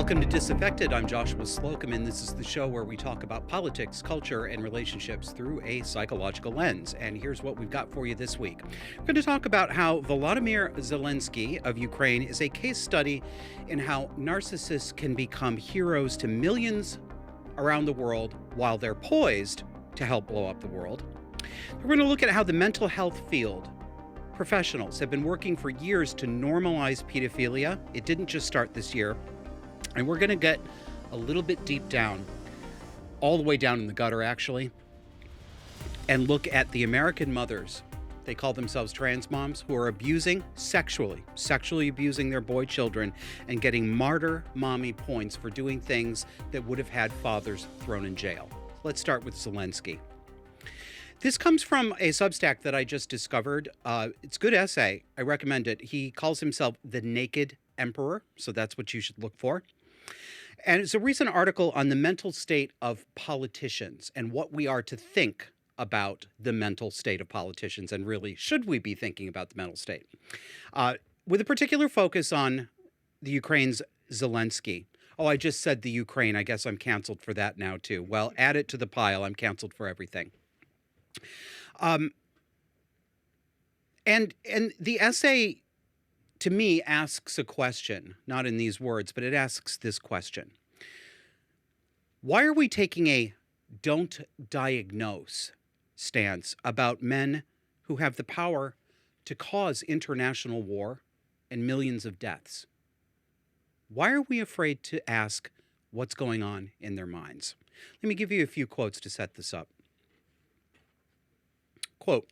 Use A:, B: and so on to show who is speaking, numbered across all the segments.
A: Welcome to Disaffected. I'm Joshua Slocum, and this is the show where we talk about politics, culture, and relationships through a psychological lens. And here's what we've got for you this week. We're going to talk about how Volodomyr Zelensky of Ukraine is a case study in how narcissists can become heroes to millions around the world while they're poised to help blow up the world. We're going to look at how the mental health field professionals have been working for years to normalize pedophilia. It didn't just start this year. And we're going to get a little bit deep down, all the way down in the gutter, actually, and look at the American mothers. They call themselves trans moms who are sexually abusing their boy children and getting Martyr Mommie points for doing things that would have had fathers thrown in jail. Let's start with Zelensky. This comes from a Substack that I just discovered. It's a good essay. I recommend it. He calls himself the Naked Emperor, so that's what you should look for. And it's a recent article on the mental state of politicians and what we are to think about the mental state of politicians, and really, should we be thinking about the mental state? With a particular focus on the Ukraine's Zelensky. Oh, I just said the Ukraine. I guess I'm canceled for that now, too. Well, add it to the pile. I'm canceled for everything. And the essay, to me, asks a question, not in these words, but it asks this question. Why are we taking a don't diagnose stance about men who have the power to cause international war and millions of deaths? Why are we afraid to ask what's going on in their minds? Let me give you a few quotes to set this up. Quote,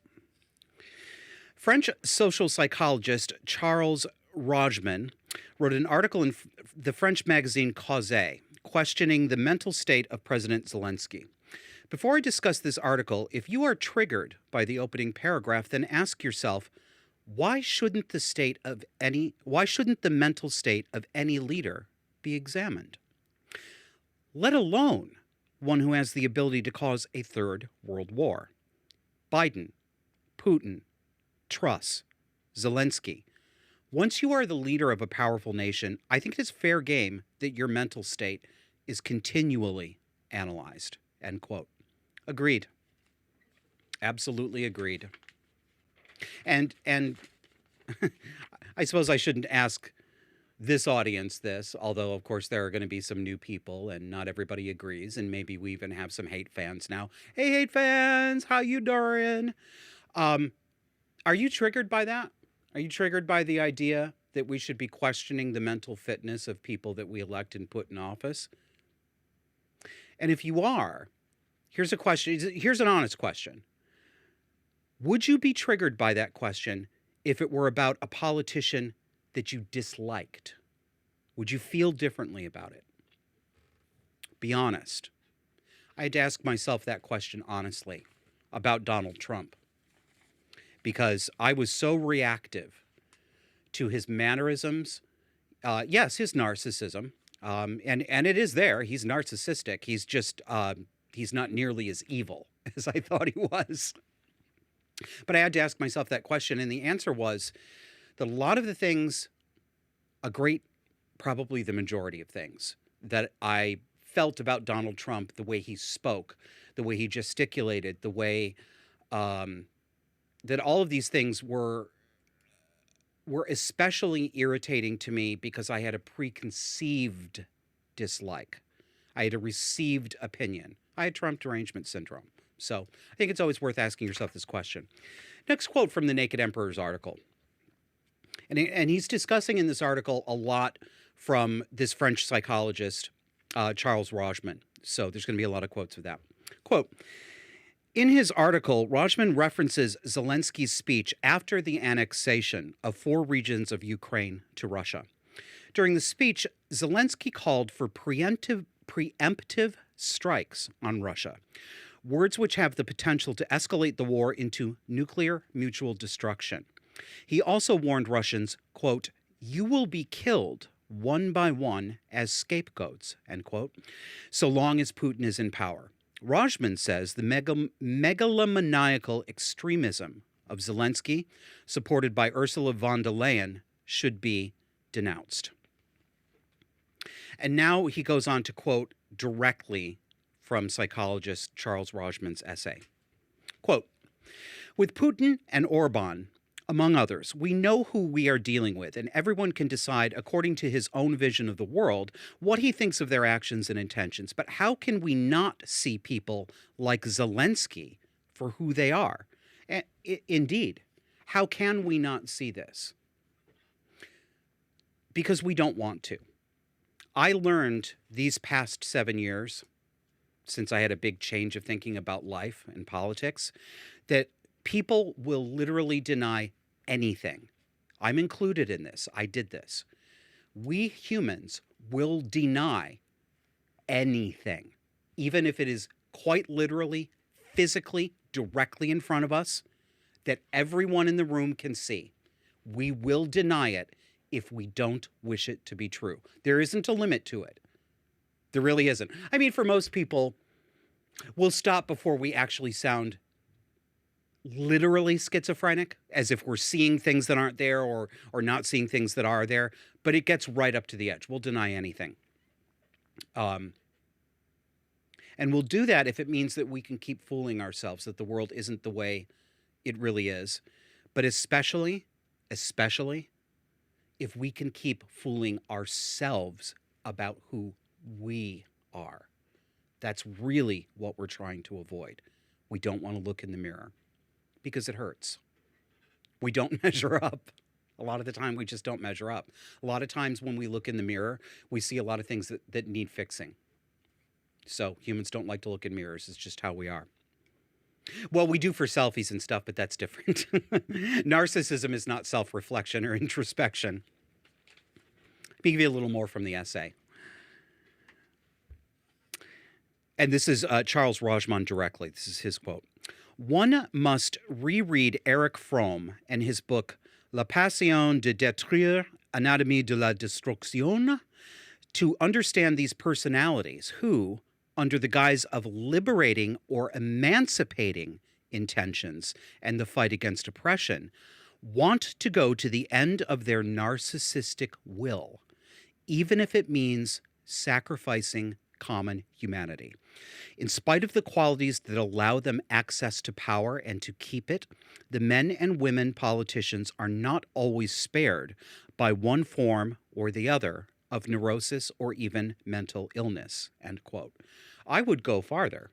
A: French social psychologist Charles Rajman wrote an article in the French magazine Causer questioning the mental state of President Zelensky. Before I discuss this article, if you are triggered by the opening paragraph, then ask yourself, why shouldn't the mental state of any leader be examined? Let alone one who has the ability to cause a third world war. Biden, Putin, Truss, Zelensky. Once you are the leader of a powerful nation, I think it is fair game that your mental state is continually analyzed. End quote. Agreed. Absolutely agreed. And I suppose I shouldn't ask this audience this, although, of course, there are going to be some new people and not everybody agrees, and maybe we even have some hate fans now. Hey, hate fans, how you doing? Are you triggered by that? Are you triggered by the idea that we should be questioning the mental fitness of people that we elect and put in office? And if you are, here's a question. Here's an honest question. Would you be triggered by that question if it were about a politician that you disliked? Would you feel differently about it? Be honest. I had to ask myself that question honestly about Donald Trump, because I was so reactive to his mannerisms. Yes, his narcissism. And it is there. He's narcissistic. He's just, he's not nearly as evil as I thought he was. But I had to ask myself that question. And the answer was that a lot of the things, probably the majority of things that I felt about Donald Trump, the way he spoke, the way he gesticulated, the way that all of these things were especially irritating to me because I had a preconceived dislike. I had a received opinion. I had Trump derangement syndrome. So I think it's always worth asking yourself this question. Next quote from the Naked Emperor's article. And he's discussing in this article a lot from this French psychologist, Charles Rajman. So there's going to be a lot of quotes of that. Quote, in his article, Rajman references Zelensky's speech after the annexation of 4 regions of Ukraine to Russia. During the speech, Zelensky called for preemptive strikes on Russia, words which have the potential to escalate the war into nuclear mutual destruction. He also warned Russians, quote, you will be killed one by one as scapegoats, end quote, so long as Putin is in power. Rajman says the megalomaniacal extremism of Zelensky, supported by Ursula von der Leyen, should be denounced. And now he goes on to quote directly from psychologist Charles Rajman's essay. Quote, with Putin and Orban, among others, we know who we are dealing with, and everyone can decide according to his own vision of the world what he thinks of their actions and intentions. But how can we not see people like Zelensky for who they are? Indeed, how can we not see this? Because we don't want to. I learned these past 7 years, since I had a big change of thinking about life and politics, that people will literally deny anything. I'm included in this. I did this. We humans will deny anything, even if it is quite literally, physically, directly in front of us, that everyone in the room can see. We will deny it if we don't wish it to be true. There isn't a limit to it. There really isn't. I mean, for most people, we'll stop before we actually sound literally schizophrenic, as if we're seeing things that aren't there or not seeing things that are there, but it gets right up to the edge. We'll deny anything. And we'll do that if it means that we can keep fooling ourselves that the world isn't the way it really is. But especially if we can keep fooling ourselves about who we are. That's really what we're trying to avoid. We don't want to look in the mirror because it hurts. We don't measure up. A lot of the time, we just don't measure up. A lot of times when we look in the mirror, we see a lot of things that need fixing. So humans don't like to look in mirrors. It's just how we are. Well, we do for selfies and stuff, but that's different. Narcissism is not self-reflection or introspection. Let me give you a little more from the essay. And this is Charles Rajman directly. This is his quote. One must reread Erich Fromm and his book La Passion de détruire, Anatomie de la Destruction, to understand these personalities who, under the guise of liberating or emancipating intentions and the fight against oppression, want to go to the end of their narcissistic will, even if it means sacrificing common humanity. In spite of the qualities that allow them access to power and to keep it, the men and women politicians are not always spared by one form or the other of neurosis or even mental illness, end quote. I would go farther,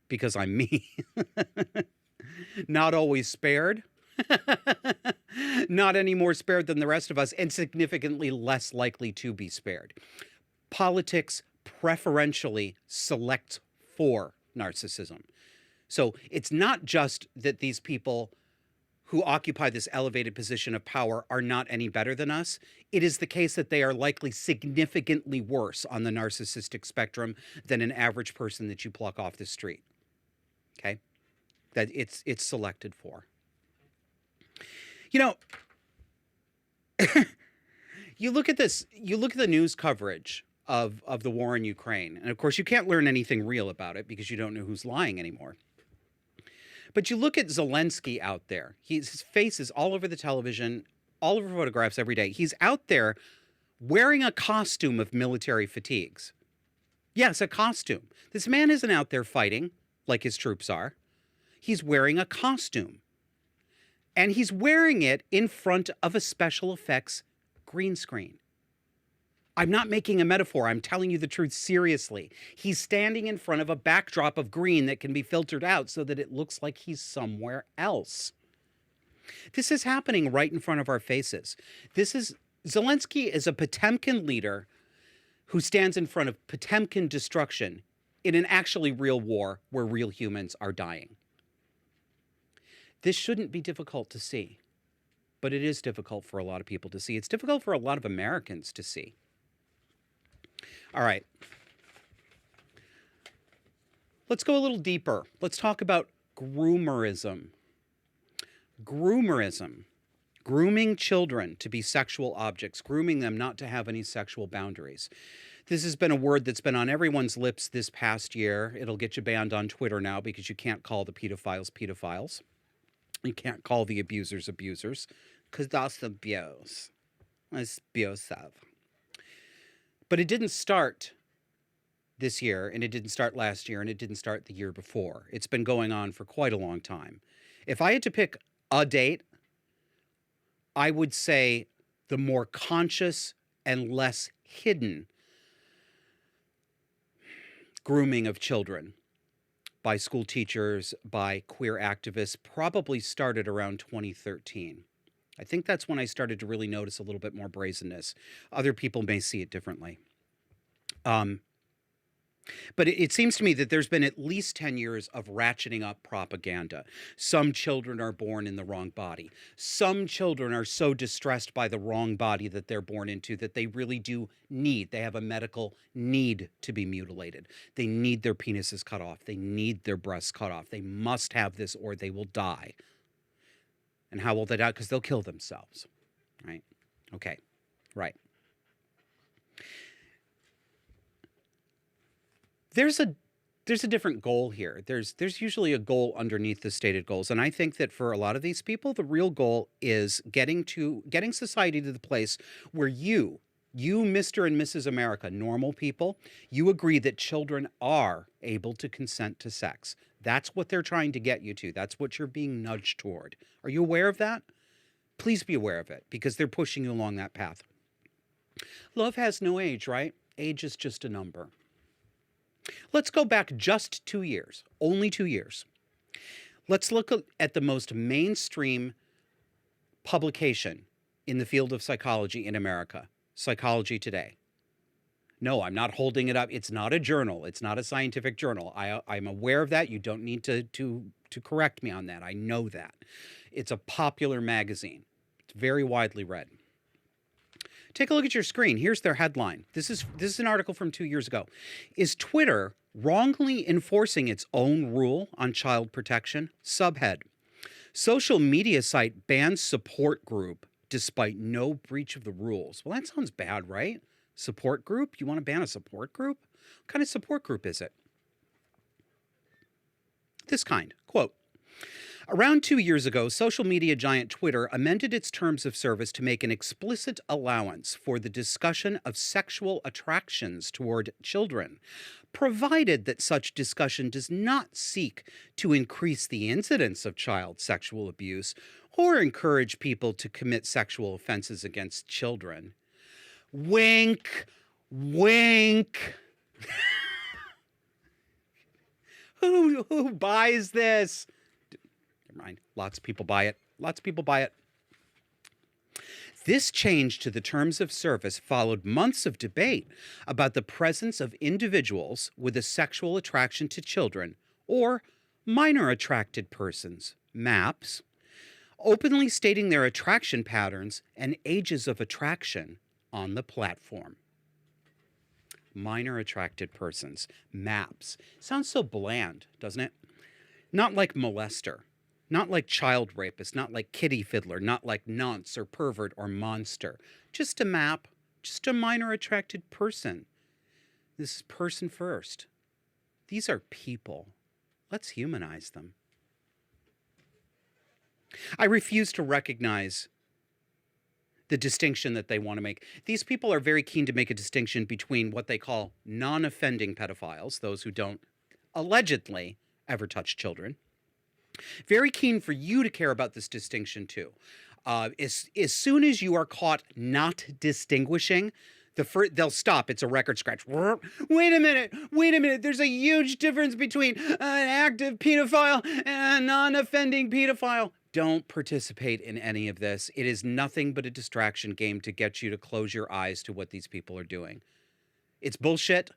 A: because I'm me. Not always spared. Not any more spared than the rest of us, and significantly less likely to be spared. Politics preferentially selects for narcissism. So it's not just that these people who occupy this elevated position of power are not any better than us. It is the case that they are likely significantly worse on the narcissistic spectrum than an average person that you pluck off the street. Okay? That it's selected for. You know, you look at this, you look at the news coverage of the war in Ukraine, and of course you can't learn anything real about it because you don't know who's lying anymore. But you look at Zelensky out there. His face is all over the television, all over photographs every day. He's out there wearing a costume of military fatigues. Yes, a costume. This man isn't out there fighting like his troops are. He's wearing a costume. And he's wearing it in front of a special effects green screen. I'm not making a metaphor. I'm telling you the truth seriously. He's standing in front of a backdrop of green that can be filtered out so that it looks like he's somewhere else. This is happening right in front of our faces. Zelensky is a Potemkin leader who stands in front of Potemkin destruction in an actually real war where real humans are dying. This shouldn't be difficult to see, but it is difficult for a lot of people to see. It's difficult for a lot of Americans to see. All right. Let's go a little deeper. Let's talk about groomerism. Groomerism. Grooming children to be sexual objects, grooming them not to have any sexual boundaries. This has been a word that's been on everyone's lips this past year. It'll get you banned on Twitter now because you can't call the pedophiles pedophiles. You can't call the abusers abusers because that's abuse. It's abusive. But it didn't start this year, and it didn't start last year, and it didn't start the year before. It's been going on for quite a long time. If I had to pick a date, I would say the more conscious and less hidden grooming of children by school teachers, by queer activists, probably started around 2013. I think that's when I started to really notice a little bit more brazenness. Other people may see it differently. But it seems to me that there's been at least 10 years of ratcheting up propaganda. Some children are born in the wrong body. Some children are so distressed by the wrong body that they're born into that they really do they have a medical need to be mutilated. They need their penises cut off. They need their breasts cut off. They must have this or they will die. And how will they die? Because they'll kill themselves, right? Okay, right. There's a different goal here. There's usually a goal underneath the stated goals, and I think that for a lot of these people, the real goal is getting society to the place where you, Mr. and Mrs. America, normal people, you agree that children are able to consent to sex. That's what they're trying to get you to. That's what you're being nudged toward. Are you aware of that? Please be aware of it, because they're pushing you along that path. Love has no age, right? Age is just a number. Let's go back just 2 years, only 2 years. Let's look at the most mainstream publication in the field of psychology in America, Psychology Today. No, I'm not holding it up. It's not a journal. It's not a scientific journal. I'm aware of that. You don't need to correct me on that. I know that. It's a popular magazine. It's very widely read. Take a look at your screen. Here's their headline. This is an article from 2 years ago. Is Twitter wrongly enforcing its own rule on child protection? Subhead. Social media site bans support group despite no breach of the rules. Well, that sounds bad, right? Support group? You want to ban a support group? What kind of support group is it? This kind. Quote. Around 2 years ago, social media giant Twitter amended its terms of service to make an explicit allowance for the discussion of sexual attractions toward children, provided that such discussion does not seek to increase the incidence of child sexual abuse or encourage people to commit sexual offenses against children. Wink, wink. Who buys this? Never mind. Lots of people buy it. Lots of people buy it. This change to the terms of service followed months of debate about the presence of individuals with a sexual attraction to children or minor attracted persons, MAPS, openly stating their attraction patterns and ages of attraction on the platform. Minor attracted persons, MAPS. Sounds so bland, doesn't it? Not like molester. Not like child rapist, not like kitty fiddler, not like nonce or pervert or monster. Just a map, just a minor attracted person. This is person first. These are people. Let's humanize them. I refuse to recognize the distinction that they want to make. These people are very keen to make a distinction between what they call non-offending pedophiles, those who don't allegedly ever touch children. Very keen for you to care about this distinction too. As soon as you are caught not distinguishing, they'll stop. It's a record scratch. Wait a minute. There's a huge difference between an active pedophile and a non-offending pedophile. Don't participate in any of this. It is nothing but a distraction game to get you to close your eyes to what these people are doing. It's bullshit.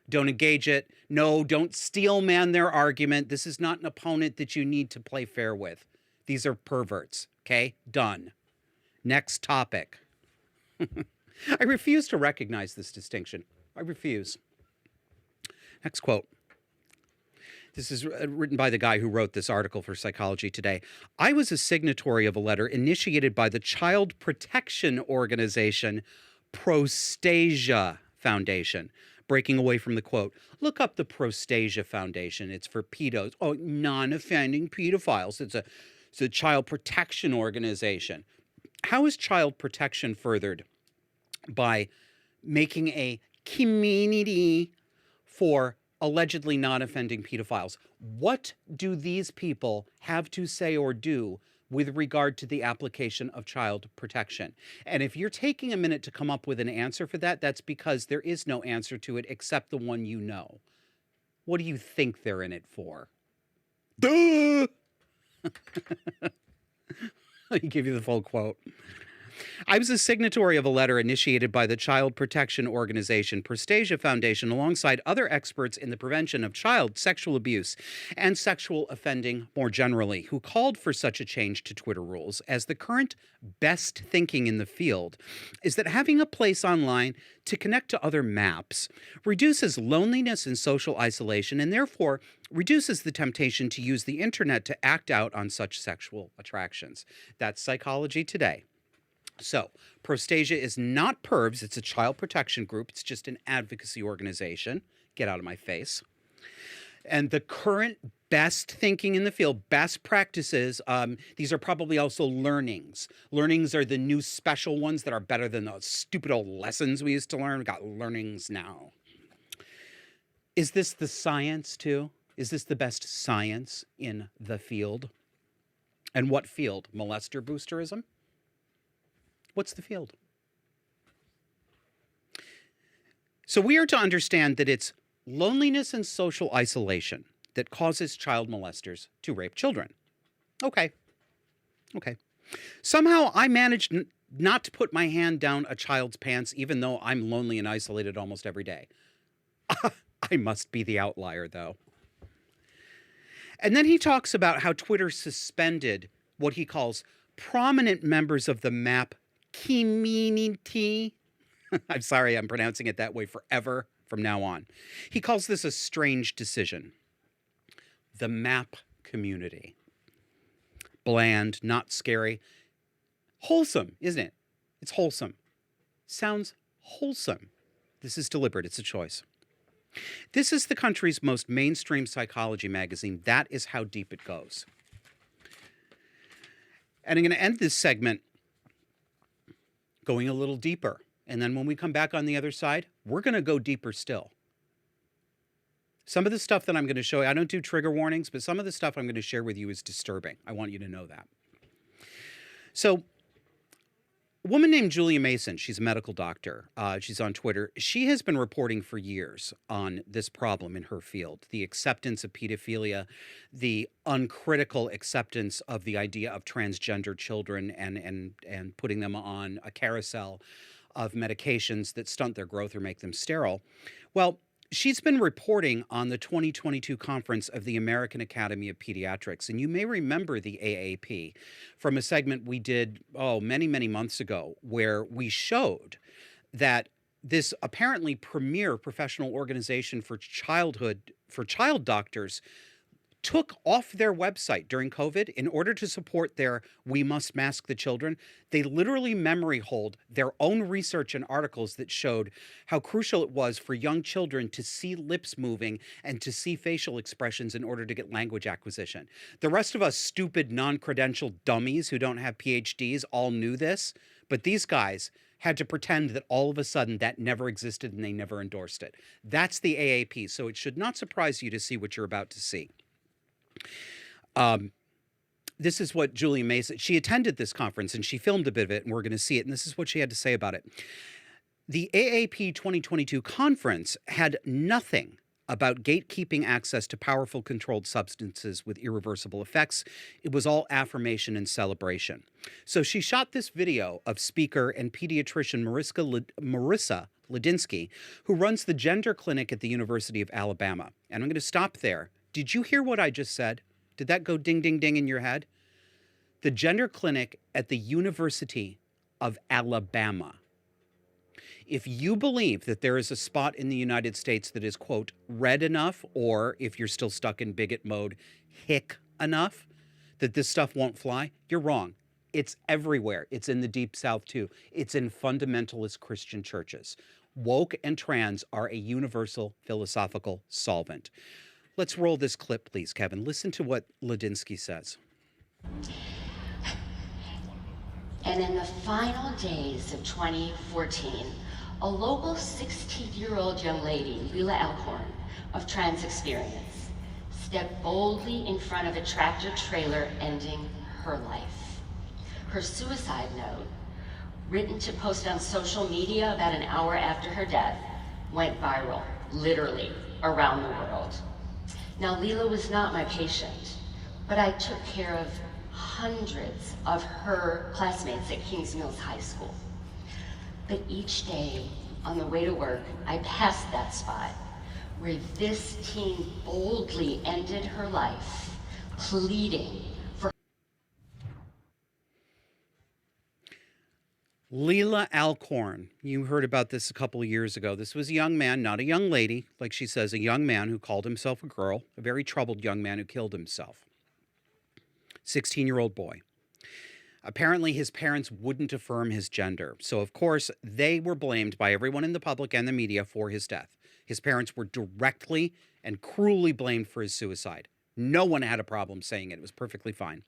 A: Don't engage it. No, don't steel man their argument. This is not an opponent that you need to play fair with. These are perverts. Okay? Done. Next topic. I refuse to recognize this distinction. I refuse. Next quote. This is written by the guy who wrote this article for Psychology Today. I was a signatory of a letter initiated by the child protection organization Prostasia Foundation. Breaking away from the quote, look up the Prostasia Foundation. It's for pedos. Oh, non-offending pedophiles. It's a child protection organization. How is child protection furthered by making a community for allegedly non-offending pedophiles. What do these people have to say or do with regard to the application of child protection? And if you're taking a minute to come up with an answer for that, that's because there is no answer to it except the one you know. What do you think they're in it for? Duh! Let me give you the full quote. I was a signatory of a letter initiated by the child protection organization Prostasia Foundation alongside other experts in the prevention of child sexual abuse and sexual offending more generally, who called for such a change to Twitter rules, as the current best thinking in the field is that having a place online to connect to other maps reduces loneliness and social isolation, and therefore reduces the temptation to use the internet to act out on such sexual attractions. That's Psychology Today. So, Prostasia is not PERVs. It's a child protection group. It's just an advocacy organization. Get out of my face. And the current best thinking in the field, best practices, these are probably also learnings. Learnings are the new special ones that are better than those stupid old lessons we used to learn. We got learnings now. Is this the science, too? Is this the best science in the field? And what field? Molester boosterism? What's the field? So we are to understand that it's loneliness and social isolation that causes child molesters to rape children. Okay. Somehow I managed not to put my hand down a child's pants, even though I'm lonely and isolated almost every day. I must be the outlier, though. And then he talks about how Twitter suspended what he calls prominent members of the MAP community. I'm sorry, I'm pronouncing it that way forever from now on. He calls this a strange decision. The MAP community. Bland, not scary. Wholesome, isn't it? It's wholesome. Sounds wholesome. This is deliberate. It's a choice. This is the country's most mainstream psychology magazine. That is how deep it goes. And I'm going to end this segment going a little deeper. And then when we come back on the other side, we're going to go deeper still. Some of the stuff that I'm going to show you, I don't do trigger warnings, but some of the stuff I'm going to share with you is disturbing. I want you to know that. So, a woman named Julia Mason, she's a medical doctor. She's on Twitter. She has been reporting for years on this problem in her field, the acceptance of pedophilia, the uncritical acceptance of the idea of transgender children and putting them on a carousel of medications that stunt their growth or make them sterile. Well, she's been reporting on the 2022 conference of the American Academy of Pediatrics. And you may remember the AAP from a segment we did, many, many months ago, where we showed that this apparently premier professional organization for child doctors took off their website during COVID in order to support their "we must mask the children." They literally memory hold their own research and articles that showed how crucial it was for young children to see lips moving and to see facial expressions in order to get language acquisition. The rest of us stupid, non-credentialed dummies who don't have PhDs all knew this, but these guys had to pretend that all of a sudden that never existed and they never endorsed it. That's the AAP, so it should not surprise you to see what you're about to see. This is what Julia Mason, she attended this conference and she filmed a bit of it, and we're going to see it. And this is what she had to say about it. The AAP 2022 conference had nothing about gatekeeping access to powerful controlled substances with irreversible effects. It was all affirmation and celebration. So she shot this video of speaker and pediatrician Marissa Ladinsky, who runs the gender clinic at the University of Alabama. And I'm going to stop there. Did you hear what I just said? Did that go ding, ding, ding in your head? The gender clinic at the University of Alabama. If you believe that there is a spot in the United States that is, quote, red enough, or if you're still stuck in bigot mode, hick enough, that this stuff won't fly, you're wrong. It's everywhere. It's in the Deep South, too. It's in fundamentalist Christian churches. Woke and trans are a universal philosophical solvent. Let's roll this clip, please, Kevin. Listen to what Ladinsky says.
B: And in the final days of 2014, A local 16-year-old young lady, Leila Alcorn, of trans experience, stepped boldly in front of a tractor trailer, ending her life. Her suicide note, written to post on social media about an hour after her death, went viral, literally, around the world. Now, Leila was not my patient, but I took care of hundreds of her classmates at Kings Mills High School. But each day, on the way to work, I passed that spot where this teen boldly ended her life, pleading for.
A: Leila Alcorn. You heard about this a couple of years ago. This was a young man, not a young lady, like she says, a young man who called himself a girl, a very troubled young man who killed himself. 16-year-old boy. Apparently, his parents wouldn't affirm his gender. So, of course, they were blamed by everyone in the public and the media for his death. His parents were directly and cruelly blamed for his suicide. No one had a problem saying it. It was perfectly fine.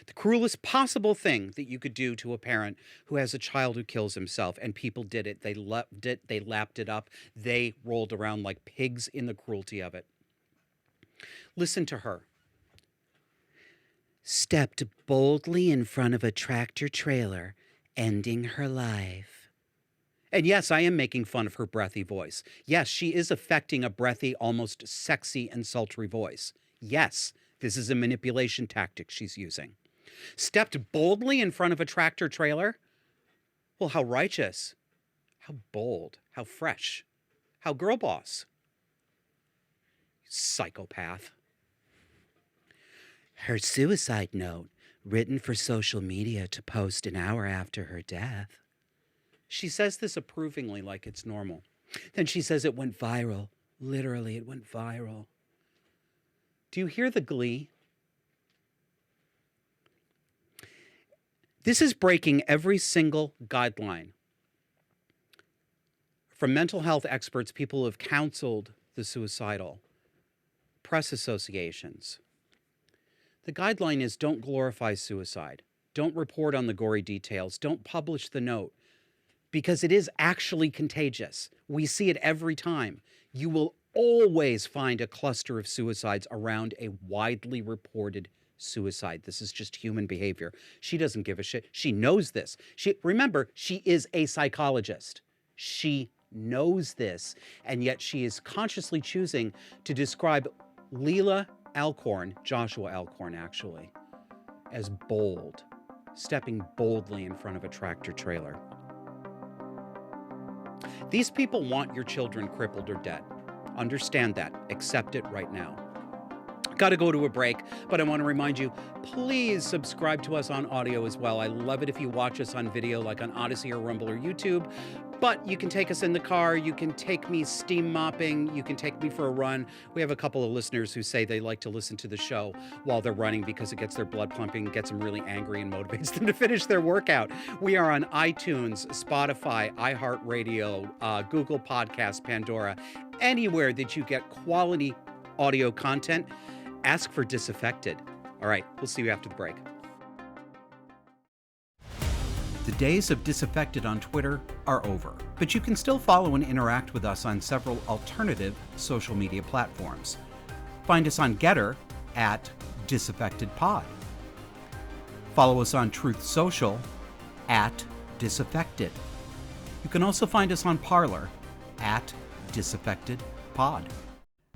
A: The cruelest possible thing that you could do to a parent who has a child who kills himself, and people did it. They loved it. They lapped it up. They rolled around like pigs in the cruelty of it. Listen to her. Stepped boldly in front of a tractor trailer, ending her life. And yes, I am making fun of her breathy voice. Yes, she is affecting a breathy, almost sexy and sultry voice. Yes, this is a manipulation tactic she's using. Stepped boldly in front of a tractor trailer? Well, how righteous, how bold, how fresh, how girl boss. Psychopath. Her suicide note, written for social media to post an hour after her death. She says this approvingly, like it's normal. Then she says it went viral. Literally, it went viral. Do you hear the glee? This is breaking every single guideline. From mental health experts, people who have counseled the suicidal, press associations. The guideline is don't glorify suicide. Don't report on the gory details. Don't publish the note, because it is actually contagious. We see it every time. You will always find a cluster of suicides around a widely reported suicide. This is just human behavior. She doesn't give a shit. She knows this. Remember, she is a psychologist. She knows this, and yet she is consciously choosing to describe Leila Alcorn, Joshua Alcorn actually, as bold, stepping boldly in front of a tractor trailer. These people want your children crippled or dead. Understand that. Accept it right now. Got to go to a break, but I want to remind you, please subscribe to us on audio as well. I love it if you watch us on video, like on Odyssey or Rumble or YouTube. But you can take us in the car. You can take me steam mopping. You can take me for a run. We have a couple of listeners who say they like to listen to the show while they're running because it gets their blood pumping, gets them really angry, and motivates them to finish their workout. We are on iTunes, Spotify, iHeartRadio, Google Podcasts, Pandora, anywhere that you get quality audio content. Ask for Disaffected. All right, we'll see you after the break. The days of Disaffected on Twitter are over, but you can still follow and interact with us on several alternative social media platforms. Find us on Getter at DisaffectedPod. Follow us on Truth Social at Disaffected. You can also find us on Parler at DisaffectedPod.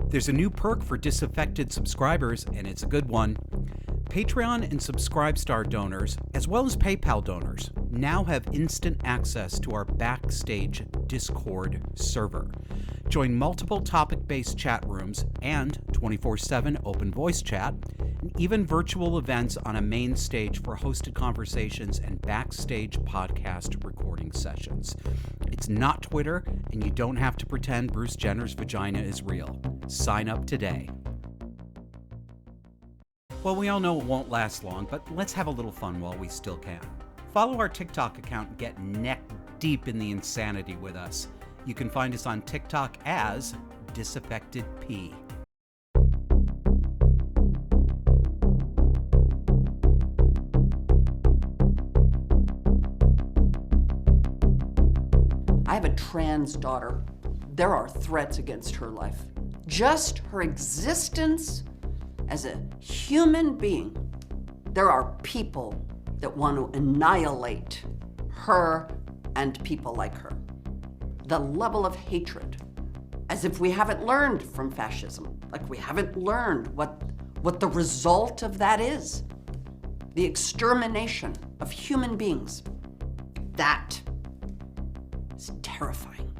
A: There's a new perk for Disaffected subscribers, and it's a good one. Patreon and Subscribestar donors, as well as PayPal donors, now have instant access to our Backstage Discord server. Join multiple topic-based chat rooms and 24/7 open voice chat, and even virtual events on a main stage for hosted conversations and backstage podcast recording sessions. It's not Twitter, and you don't have to pretend Bruce Jenner's vagina is real. Sign up today. Well, we all know it won't last long, but let's have a little fun while we still can. Follow our TikTok account and get neck deep in the insanity with us. You can find us on TikTok as DisaffectedP.
C: I have a trans daughter, there are threats against her life. Just her existence as a human being, there are people that want to annihilate her and people like her. The level of hatred, as if we haven't learned from fascism, like we haven't learned what the result of that is. The extermination of human beings. That is terrifying.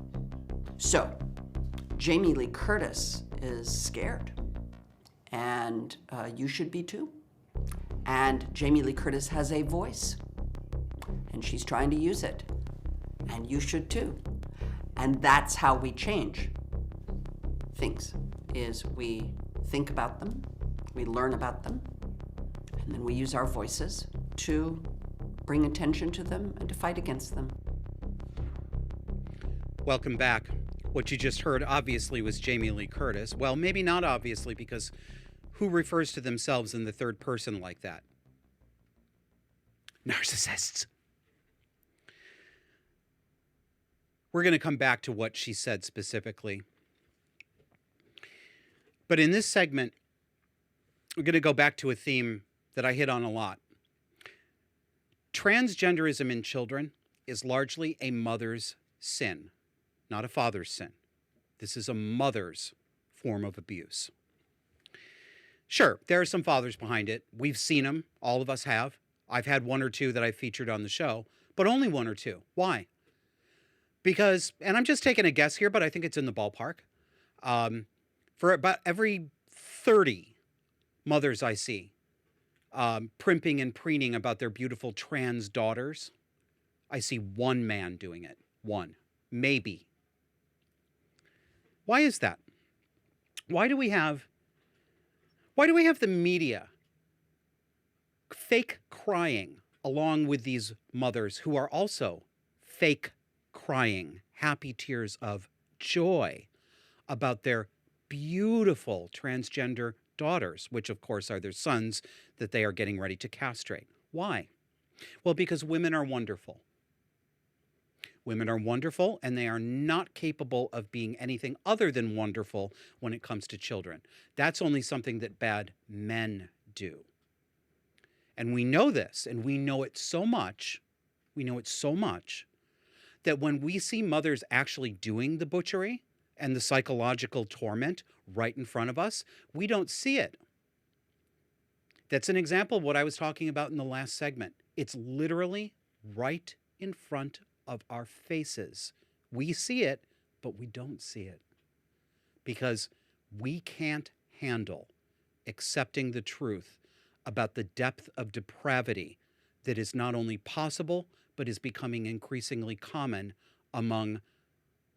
C: So, Jamie Lee Curtis is scared, and you should be too. And Jamie Lee Curtis has a voice, and she's trying to use it, and you should too. And that's how we change things, is we think about them, we learn about them, and then we use our voices to bring attention to them and to fight against them.
A: Welcome back. What you just heard obviously was Jamie Lee Curtis. Well, maybe not obviously, because who refers to themselves in the third person like that? Narcissists. We're going to come back to what she said specifically. But in this segment, we're going to go back to a theme that I hit on a lot. Transgenderism in children is largely a mother's sin, not a father's sin. This is a mother's form of abuse. Sure, there are some fathers behind it. We've seen them. All of us have. I've had one or two that I've featured on the show, but only one or two. Why? Because, and I'm just taking a guess here, but I think it's in the ballpark. For about every 30 mothers I see primping and preening about their beautiful trans daughters, I see one man doing it. One. Maybe. Why is that? Why do we have the media fake crying along with these mothers who are also fake crying, happy tears of joy about their beautiful transgender daughters, which of course are their sons that they are getting ready to castrate? Why? Well, because women are wonderful. Women are wonderful, and they are not capable of being anything other than wonderful when it comes to children. That's only something that bad men do. And we know this, and we know it so much, that when we see mothers actually doing the butchery and the psychological torment right in front of us, we don't see it. That's an example of what I was talking about in the last segment. It's literally right in front of our faces. We see it, but we don't see it because we can't handle accepting the truth about the depth of depravity that is not only possible, but is becoming increasingly common among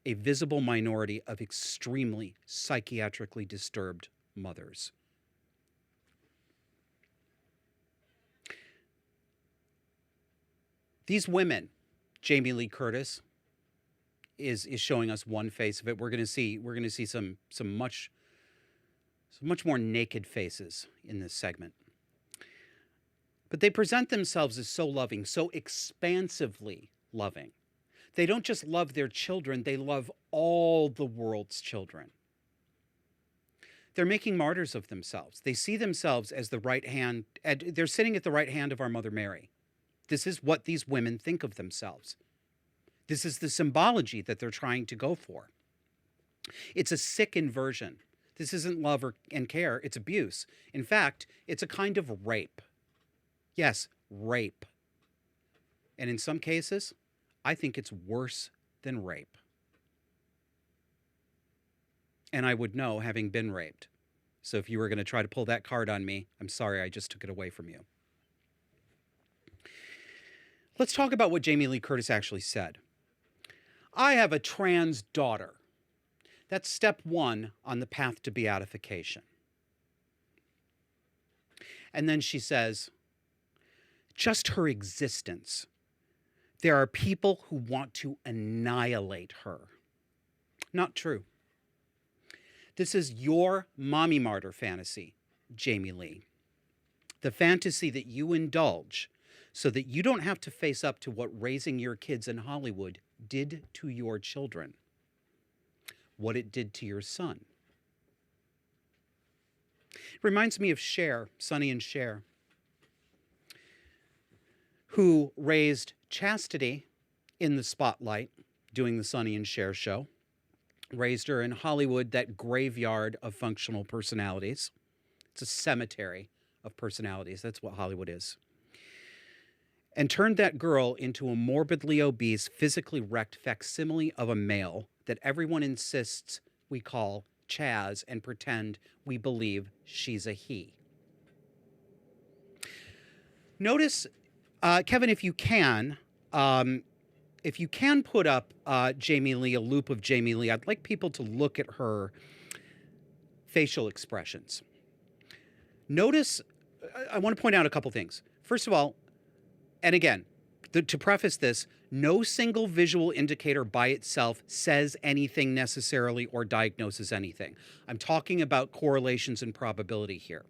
A: a visible minority of extremely psychiatrically disturbed mothers. These women, Jamie Lee Curtis is showing us one face of it. We're going to see some much more naked faces in this segment. But they present themselves as so loving, so expansively loving. They don't just love their children, they love all the world's children. They're making martyrs of themselves. They see themselves as the right hand, they're sitting at the right hand of our Mother Mary. This is what these women think of themselves. This is the symbology that they're trying to go for. It's a sick inversion. This isn't love and care, it's abuse. In fact, it's a kind of rape. Yes, rape. And in some cases, I think it's worse than rape. And I would know, having been raped. So if you were going to try to pull that card on me, I'm sorry, I just took it away from you. Let's talk about what Jamie Lee Curtis actually said. I have a trans daughter. That's step one on the path to beatification. And then she says, just her existence. There are people who want to annihilate her. Not true. This is your mommy martyr fantasy, Jamie Lee. The fantasy that you indulge so that you don't have to face up to what raising your kids in Hollywood did to your children, what it did to your son. It reminds me of Cher, Sonny and Cher, who raised Chastity in the spotlight, doing the Sonny and Cher show. Raised her in Hollywood, that graveyard of functional personalities. It's a cemetery of personalities. That's what Hollywood is. And turned that girl into a morbidly obese, physically wrecked facsimile of a male that everyone insists we call Chaz and pretend we believe she's a he. Notice, Kevin, if you can put up Jamie Lee, a loop of Jamie Lee, I'd like people to look at her facial expressions. Notice, I want to point out a couple things. First of all, and again, to preface this, no single visual indicator by itself says anything necessarily or diagnoses anything. I'm talking about correlations and probability here.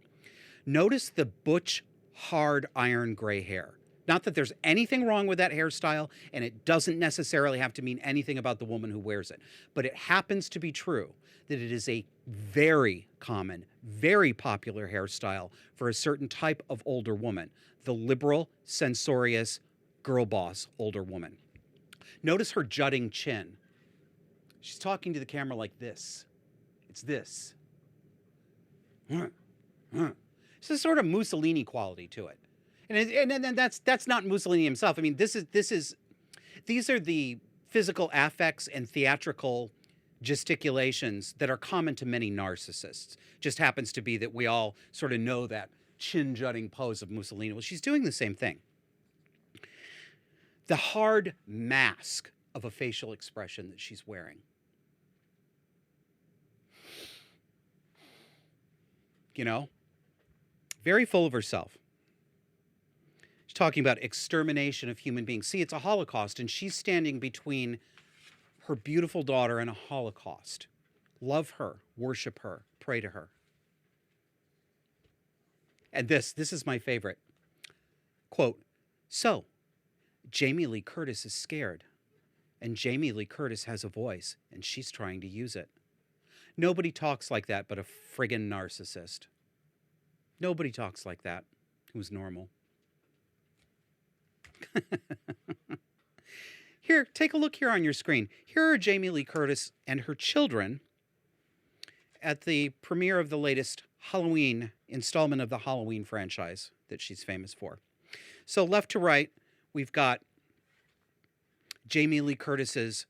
A: Notice the butch, hard iron gray hair. Not that there's anything wrong with that hairstyle, and it doesn't necessarily have to mean anything about the woman who wears it. But it happens to be true that it is a very common, very popular hairstyle for a certain type of older woman, the liberal, censorious, girl boss older woman. Notice her jutting chin. She's talking to the camera like this. It's this. There's a sort of Mussolini quality to it. And that's not Mussolini himself. I mean, these are the physical affects and theatrical gesticulations that are common to many narcissists. Just happens to be that we all sort of know that chin-jutting pose of Mussolini. Well, she's doing the same thing. The hard mask of a facial expression that she's wearing. You know, very full of herself. She's talking about extermination of human beings. See, it's a Holocaust, and she's standing between her beautiful daughter and a Holocaust. Love her, worship her, pray to her. And this is my favorite. Quote, "So, Jamie Lee Curtis is scared, and Jamie Lee Curtis has a voice, and she's trying to use it. Nobody talks like that but a friggin' narcissist. Nobody talks like that who's normal." Here, take a look here on your screen. Here are Jamie Lee Curtis and her children at the premiere of the latest Halloween installment of the Halloween franchise that she's famous for. So left to right, we've got Jamie Lee Curtis's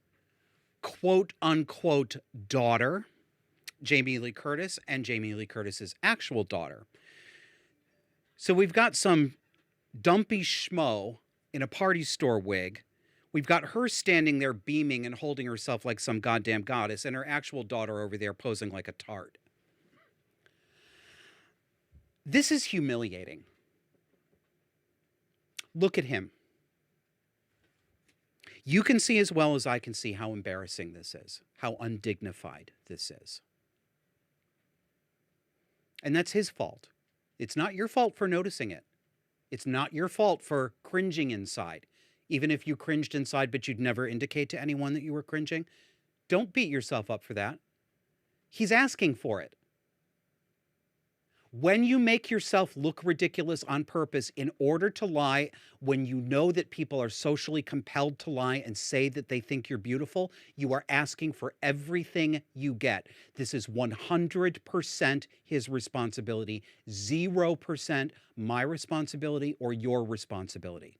A: quote-unquote daughter, Jamie Lee Curtis, and Jamie Lee Curtis's actual daughter. So we've got some dumpy schmo in a party store wig. We've got her standing there beaming and holding herself like some goddamn goddess, and her actual daughter over there posing like a tart. This is humiliating. Look at him. You can see as well as I can see how embarrassing this is, how undignified this is. And that's his fault. It's not your fault for noticing it. It's not your fault for cringing inside. Even if you cringed inside, but you'd never indicate to anyone that you were cringing, don't beat yourself up for that. He's asking for it. When you make yourself look ridiculous on purpose in order to lie, when you know that people are socially compelled to lie and say that they think you're beautiful, you are asking for everything you get. This is 100% his responsibility, 0% my responsibility or your responsibility.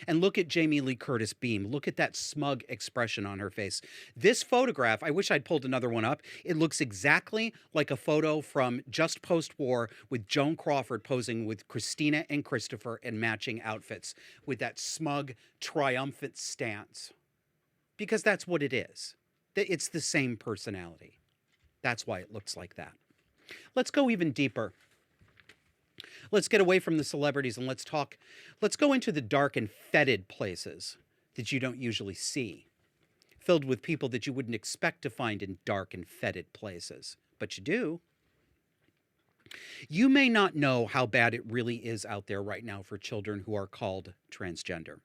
A: And look at Jamie Lee Curtis beam. Look at that smug expression on her face. This photograph, I wish I'd pulled another one up. It looks exactly like a photo from just post-war with Joan Crawford posing with Christina and Christopher in matching outfits with that smug, triumphant stance. Because that's what it is. It's the same personality. That's why it looks like that. Let's go even deeper. Let's get away from the celebrities and let's go into the dark and fetid places that you don't usually see, filled with people that you wouldn't expect to find in dark and fetid places, but you do. You may not know how bad it really is out there right now for children who are called transgender.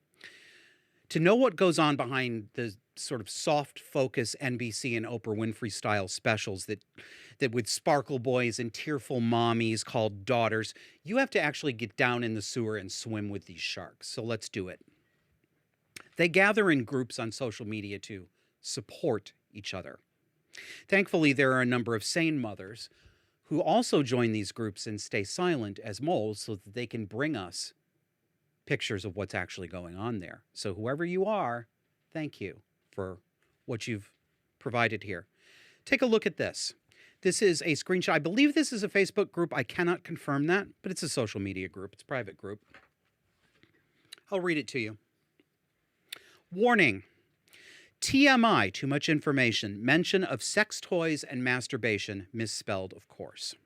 A: To know what goes on behind the sort of soft focus NBC and Oprah Winfrey style specials that with sparkle boys and tearful mommies called daughters, you have to actually get down in the sewer and swim with these sharks. So let's do it. They gather in groups on social media to support each other. Thankfully, there are a number of sane mothers who also join these groups and stay silent as moles so that they can bring us pictures of what's actually going on there. So whoever you are, thank you for what you've provided here. Take a look at this. This is a screenshot. I believe this is a Facebook group. I cannot confirm that, but it's a social media group. It's a private group. I'll read it to you. Warning. TMI, too much information. Mention of sex toys and masturbation, misspelled, of course.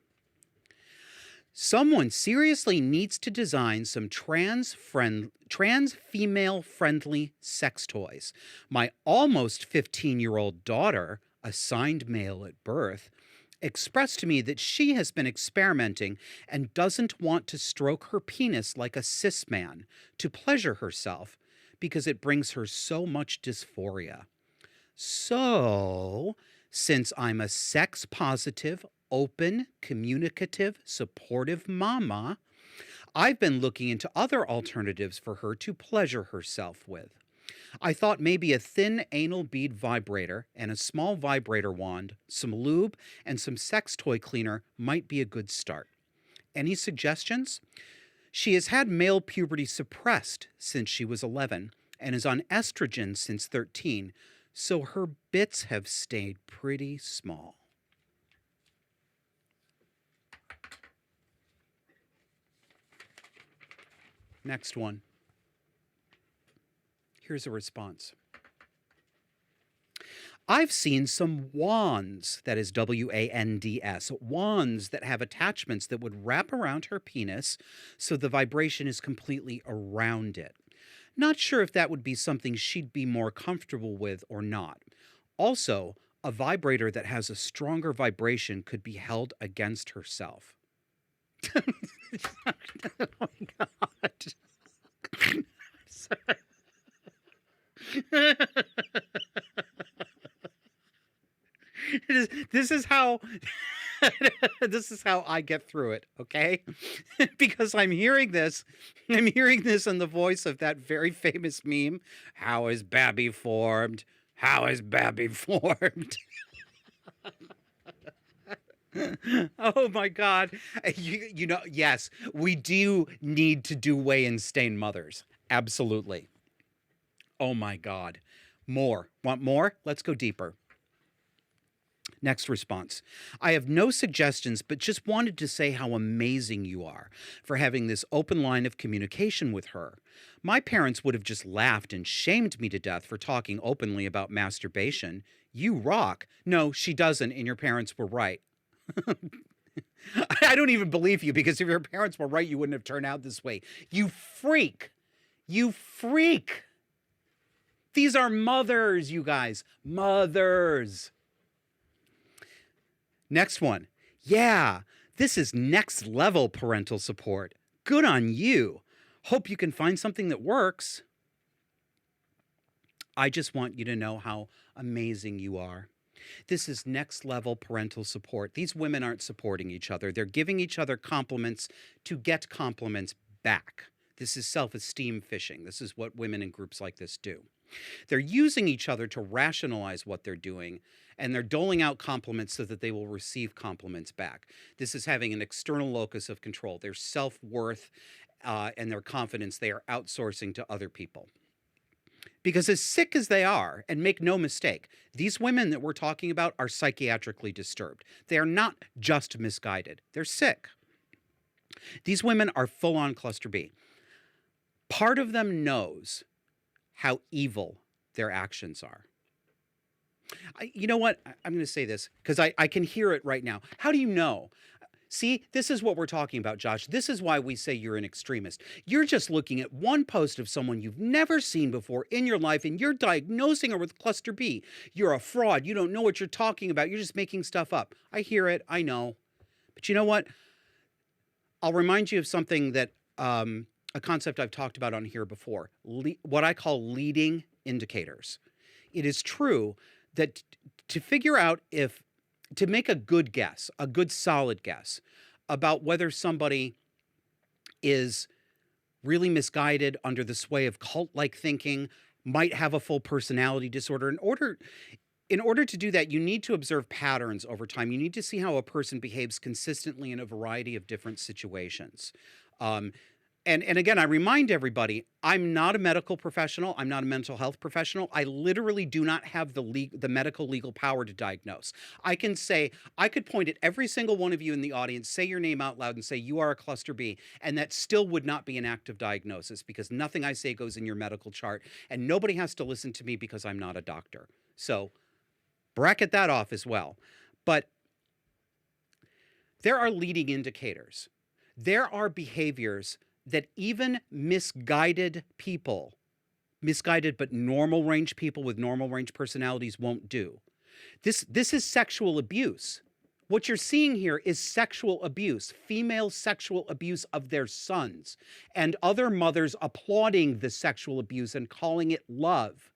A: Someone seriously needs to design some trans female friendly sex toys. My almost 15-year-old daughter, assigned male at birth, expressed to me that she has been experimenting and doesn't want to stroke her penis like a cis man to pleasure herself because it brings her so much dysphoria. So, since I'm a sex positive, open, communicative, supportive mama, I've been looking into other alternatives for her to pleasure herself with. I thought maybe a thin anal bead vibrator and a small vibrator wand, some lube, and some sex toy cleaner might be a good start. Any suggestions? She has had male puberty suppressed since she was 11 and is on estrogen since 13, so her bits have stayed pretty small. Next one. Here's a response. I've seen some wands, that is W-A-N-D-S, wands that have attachments that would wrap around her penis so the vibration is completely around it. Not sure if that would be something she'd be more comfortable with or not. Also, a vibrator that has a stronger vibration could be held against herself. Oh my God. This is how this is how I get through it, okay? Because I'm hearing this in the voice of that very famous meme, how is Babby formed? How is Babby formed? Oh my God. You know, yes, we do need to do weigh and stain mothers. Absolutely. Oh my God. More. Want more? Let's go deeper. Next response. I have no suggestions, but just wanted to say how amazing you are for having this open line of communication with her. My parents would have just laughed and shamed me to death for talking openly about masturbation. You rock. No, she doesn't, and your parents were right. I don't even believe you, because if your parents were right, you wouldn't have turned out this way. You freak. You freak. These are mothers, you guys. Mothers. Next one. Yeah, this is next level parental support. Good on you. Hope you can find something that works. I just want you to know how amazing you are. This is next level parental support. These women aren't supporting each other. They're giving each other compliments to get compliments back. This is self-esteem fishing. This is what women in groups like this do. They're using each other to rationalize what they're doing, and they're doling out compliments so that they will receive compliments back. This is having an external locus of control. Their self-worth and their confidence they are outsourcing to other people. Because as sick as they are, and make no mistake, these women that we're talking about are psychiatrically disturbed. They are not just misguided. They're sick. These women are full-on cluster B. Part of them knows how evil their actions are. You know what? I'm going to say this because I can hear it right now. How do you know? See, this is what we're talking about, Josh. This is why we say you're an extremist. You're just looking at one post of someone you've never seen before in your life, and you're diagnosing her with cluster B. You're a fraud. You don't know what you're talking about. You're just making stuff up. I hear it. I know. But you know what? I'll remind you of something that a concept I've talked about on here before, what I call leading indicators. It is true that to figure out to make a good guess, a good solid guess about whether somebody is really misguided under the sway of cult-like thinking, might have a full personality disorder. In order to do that, you need to observe patterns over time. You need to see how a person behaves consistently in a variety of different situations. Um, and again, I remind everybody, I'm not a medical professional. I'm not a mental health professional. I literally do not have the medical legal power to diagnose. I could point at every single one of you in the audience, say your name out loud and say you are a cluster B, and that still would not be an active diagnosis because nothing I say goes in your medical chart, and nobody has to listen to me because I'm not a doctor. So bracket that off as well. But there are leading indicators. There are behaviors that even misguided people, misguided but normal range people with normal range personalities won't do. This is sexual abuse. What you're seeing here is sexual abuse, female sexual abuse of their sons, and other mothers applauding the sexual abuse and calling it love.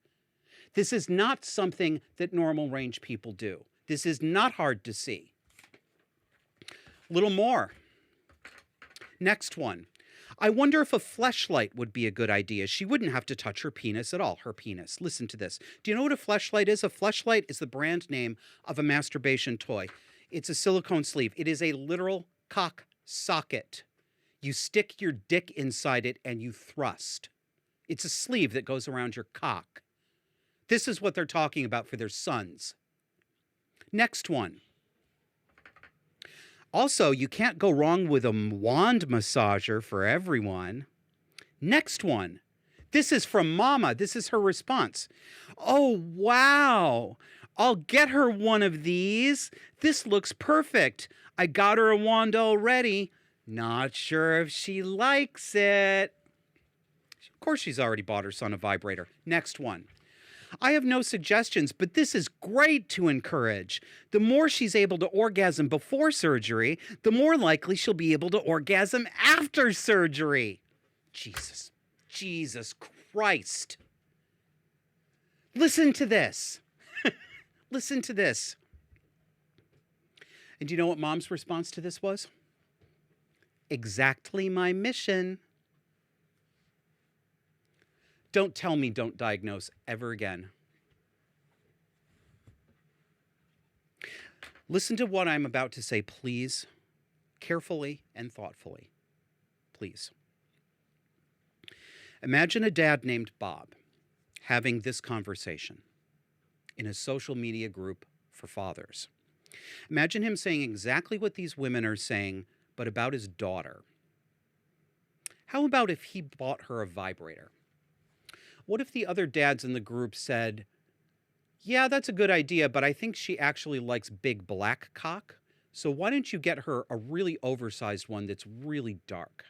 A: This is not something that normal range people do. This is not hard to see. A little more. Next one. I wonder if a fleshlight would be a good idea. She wouldn't have to touch her penis at all. Her penis. Listen to this. Do you know what a fleshlight is? A fleshlight is the brand name of a masturbation toy. It's a silicone sleeve. It is a literal cock socket. You stick your dick inside it and you thrust. It's a sleeve that goes around your cock. This is what they're talking about for their sons. Next one. Also, you can't go wrong with a wand massager for everyone. Next one. This is from Mama. This is her response. Oh, wow. I'll get her one of these. This looks perfect. I got her a wand already. Not sure if she likes it. Of course, she's already bought her son a vibrator. Next one. I have no suggestions, but this is great to encourage. The more she's able to orgasm before surgery, the more likely she'll be able to orgasm after surgery. Jesus Christ. Listen to this. Listen to this. And do you know what Mom's response to this was? Exactly my mission. Don't tell me don't diagnose ever again. Listen to what I'm about to say, please, carefully and thoughtfully. Please. Imagine a dad named Bob having this conversation in a social media group for fathers. Imagine him saying exactly what these women are saying, but about his daughter. How about if he bought her a vibrator? What if the other dads in the group said, yeah, that's a good idea, but I think she actually likes big black cock. So why don't you get her a really oversized one that's really dark?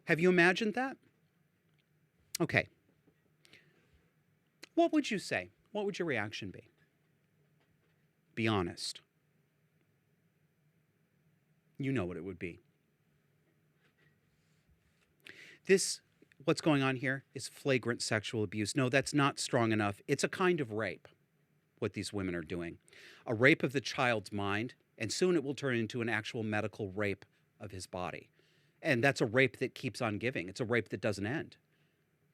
A: Have you imagined that? Okay. What would you say? What would your reaction be? Be honest. You know what it would be. What's going on here is flagrant sexual abuse. No, that's not strong enough. It's a kind of rape, what these women are doing. A rape of the child's mind, and soon it will turn into an actual medical rape of his body. And that's a rape that keeps on giving. It's a rape that doesn't end.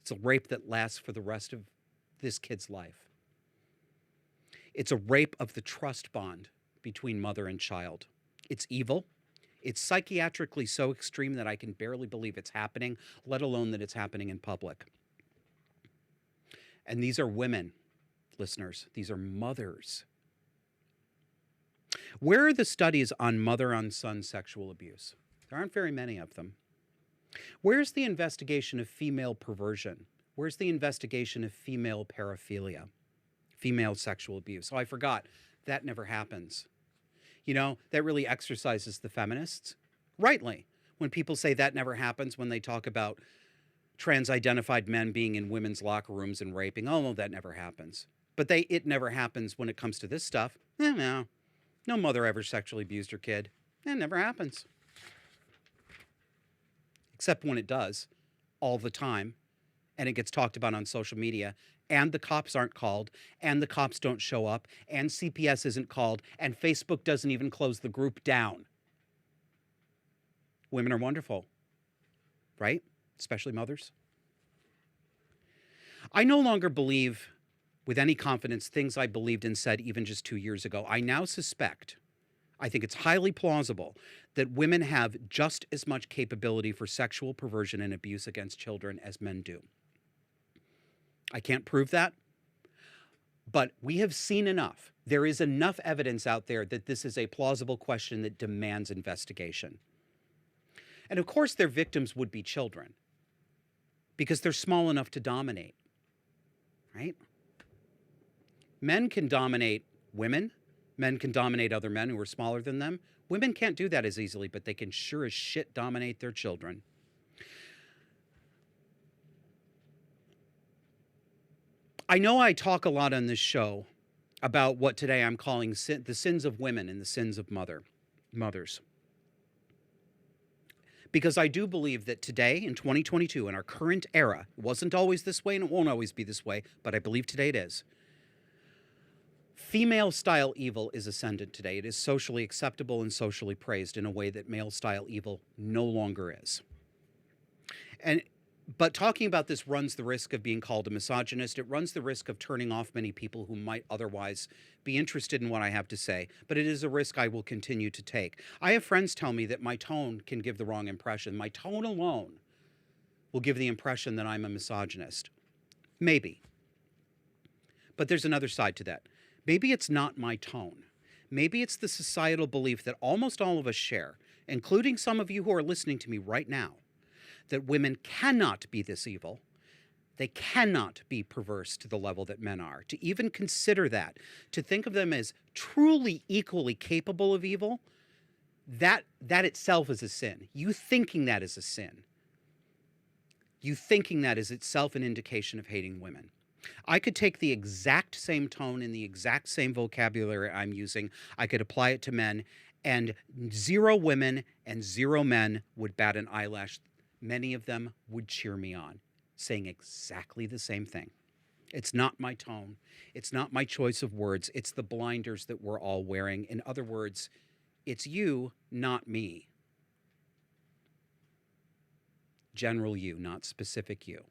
A: It's a rape that lasts for the rest of this kid's life. It's a rape of the trust bond between mother and child. It's evil. It's psychiatrically so extreme that I can barely believe it's happening, let alone that it's happening in public. And these are women, listeners. These are mothers. Where are the studies on mother-on-son sexual abuse? There aren't very many of them. Where's the investigation of female perversion? Where's the investigation of female paraphilia, female sexual abuse? Oh, I forgot. That never happens. You know, that really exercises the feminists. Rightly. When people say that never happens, when they talk about trans-identified men being in women's locker rooms and raping, oh, well, that never happens. But it never happens when it comes to this stuff. No mother ever sexually abused her kid. It never happens. except when it does, all the time, and it gets talked about on social media, and the cops aren't called, and the cops don't show up, and CPS isn't called, and Facebook doesn't even close the group down. Women are wonderful, right? Especially mothers. I no longer believe with any confidence things I believed and said even just 2 years ago. I now suspect, I think it's highly plausible, that women have just as much capability for sexual perversion and abuse against children as men do. I can't prove that, but we have seen enough. There is enough evidence out there that this is a plausible question that demands investigation. And of course, their victims would be children because they're small enough to dominate, right? Men can dominate women. Men can dominate other men who are smaller than them. Women can't do that as easily, but they can sure as shit dominate their children. I know I talk a lot on this show about what today I'm calling the sins of women and the sins of mothers. Because I do believe that today, in 2022, in our current era, it wasn't always this way and it won't always be this way, but I believe today it is. Female-style evil is ascendant today. It is socially acceptable and socially praised in a way that male-style evil no longer is. But talking about this runs the risk of being called a misogynist. It runs the risk of turning off many people who might otherwise be interested in what I have to say. But it is a risk I will continue to take. I have friends tell me that my tone can give the wrong impression. My tone alone will give the impression that I'm a misogynist. Maybe. But there's another side to that. Maybe it's not my tone. Maybe it's the societal belief that almost all of us share, including some of you who are listening to me right now, that women cannot be this evil. They cannot be perverse to the level that men are. To even consider that, to think of them as truly equally capable of evil, that itself is a sin. You thinking that is a sin. You thinking that is itself an indication of hating women. I could take the exact same tone and the exact same vocabulary I'm using. I could apply it to men, and 0 women and 0 men would bat an eyelash. Many of them would cheer me on, saying exactly the same thing. It's not my tone. It's not my choice of words. It's the blinders that we're all wearing. In other words, it's you, not me. General you, not specific you.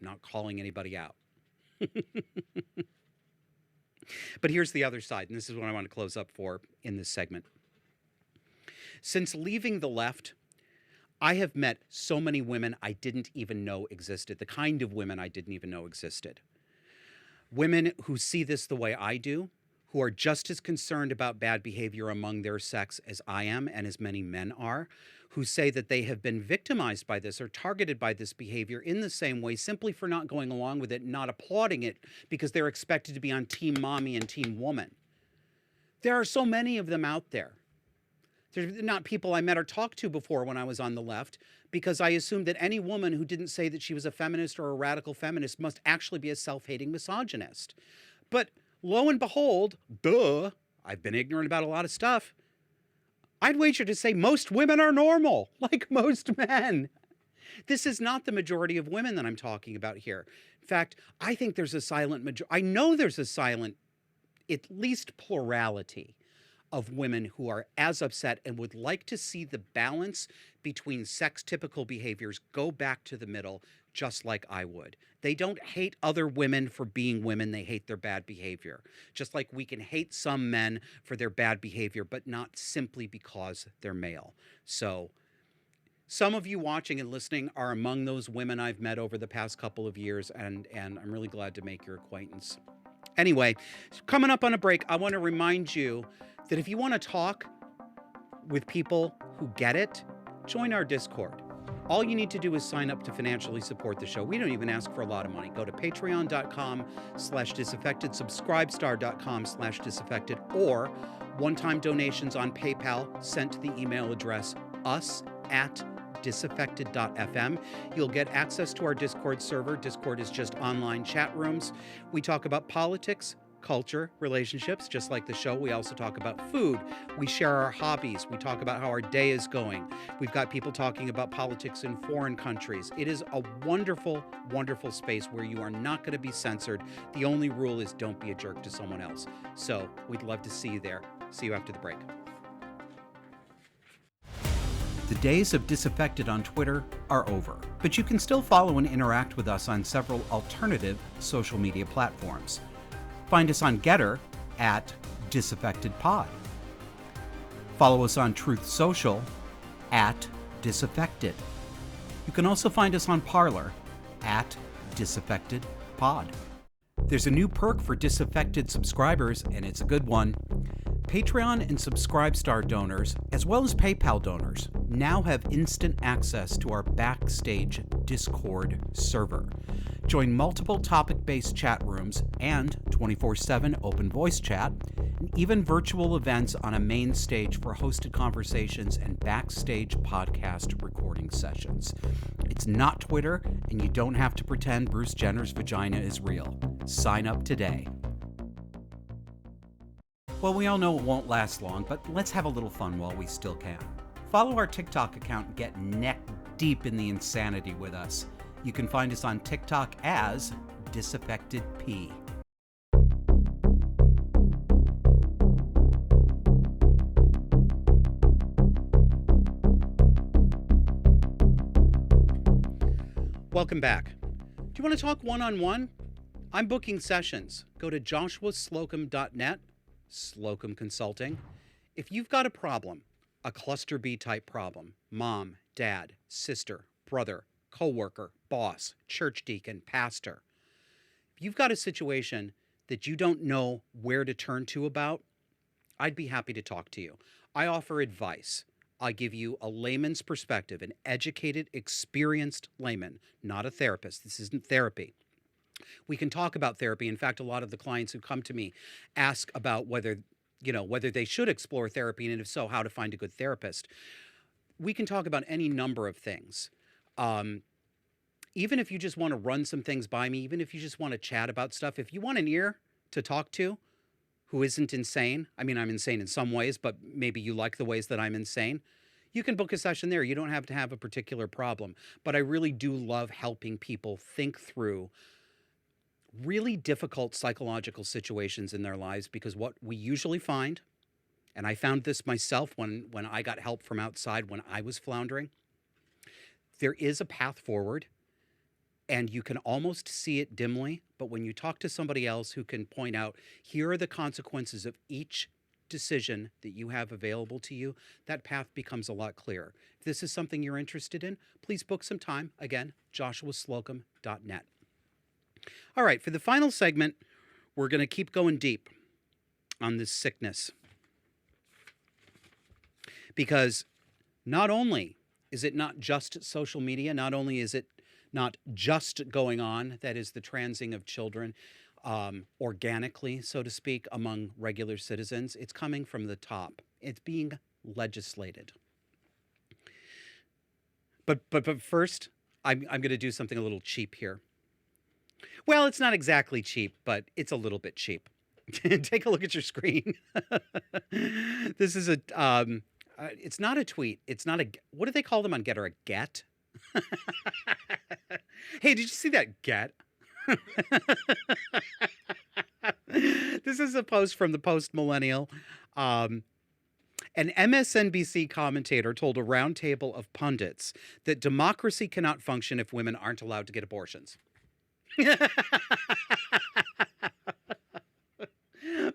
A: I'm not calling anybody out. But here's the other side, and this is what I want to close up for in this segment. Since leaving the left, I have met so many women I didn't even know existed, the kind of women I didn't even know existed. Women who see this the way I do, who are just as concerned about bad behavior among their sex as I am and as many men are, who say that they have been victimized by this or targeted by this behavior in the same way simply for not going along with it and not applauding it because they're expected to be on Team Mommy and Team Woman. There are so many of them out there. They're not people I met or talked to before when I was on the left, because I assumed that any woman who didn't say that she was a feminist or a radical feminist must actually be a self-hating misogynist. But lo and behold, I've been ignorant about a lot of stuff. I'd wager to say most women are normal, like most men. This is not the majority of women that I'm talking about here. In fact, I think there's a silent majority. I know there's a silent, at least plurality of women who are as upset and would like to see the balance between sex-typical behaviors go back to the middle, just like I would. They don't hate other women for being women. They hate their bad behavior. Just like we can hate some men for their bad behavior, but not simply because they're male. So some of you watching and listening are among those women I've met over the past couple of years, and I'm really glad to make your acquaintance. Anyway, coming up on a break, I want to remind you that if you want to talk with people who get it, join our Discord. All you need to do is sign up to financially support the show. We don't even ask for a lot of money. Go to patreon.com/disaffected, subscribestar.com/disaffected, or one-time donations on PayPal sent to the email address us@disaffected.fm. You'll get access to our Discord server. Discord is just online chat rooms. We talk about politics, culture, relationships, just like the show. We also talk about food. We share our hobbies. We talk about how our day is going. We've got people talking about politics in foreign countries. It is a wonderful, wonderful space where you are not going to be censored. The only rule is don't be a jerk to someone else. So we'd love to see you there. See you after the break. The days of Disaffected on Twitter are over, but you can still follow and interact with us on several alternative social media platforms. Find us on Getter at DisaffectedPod. Follow us on Truth Social at Disaffected. You can also find us on Parler at DisaffectedPod. There's a new perk for Disaffected subscribers, and it's a good one. Patreon and Subscribestar donors, as well as PayPal donors, now have instant access to our Backstage Discord server. Join multiple topic-based chat rooms and 24/7 open voice chat, and even virtual events on a main stage for hosted conversations and backstage podcast recording sessions. It's not Twitter, and you don't have to pretend Bruce Jenner's vagina is real. Sign up today. Well, we all know it won't last long, but let's have a little fun while we still can. Follow our TikTok account and get neck deep in the insanity with us. You can find us on TikTok as DisaffectedP. Welcome back. Do you want to talk one-on-one? I'm booking sessions. Go to joshuaslocum.net, Slocum Consulting. If you've got a problem, a cluster B type problem, mom, dad, sister, brother, coworker, boss, church deacon, pastor, if you've got a situation that you don't know where to turn to about, I'd be happy to talk to you. I offer advice. I give you a layman's perspective, an educated, experienced layman, not a therapist. This isn't therapy. We can talk about therapy. In fact, a lot of the clients who come to me ask about whether they should explore therapy, and if so, how to find a good therapist. We can talk about any number of things. Even if you just want to run some things by me, even if you just want to chat about stuff, if you want an ear to talk to who isn't insane, I mean, I'm insane in some ways, but maybe you like the ways that I'm insane, you can book a session there. You don't have to have a particular problem. But I really do love helping people think through really difficult psychological situations in their lives, because what we usually find, and I found this myself when I got help from outside when I was floundering, there is a path forward and you can almost see it dimly, but when you talk to somebody else who can point out, here are the consequences of each decision that you have available to you, that path becomes a lot clearer. If this is something you're interested in, please book some time. Again, joshuaslocum.net. All right, for the final segment, we're going to keep going deep on this sickness. Because not only is it not just social media, not only is it not just going on, that is the transing of children organically, so to speak, among regular citizens, it's coming from the top. It's being legislated. But first, I'm going to do something a little cheap here. Well, it's not exactly cheap, but it's a little bit cheap. Take a look at your screen. This is it's not a tweet. It's not a, what do they call them on Getter? A get? Hey, did you see that get? This is a post from the Post-Millennial. An MSNBC commentator told a roundtable of pundits that democracy cannot function if women aren't allowed to get abortions.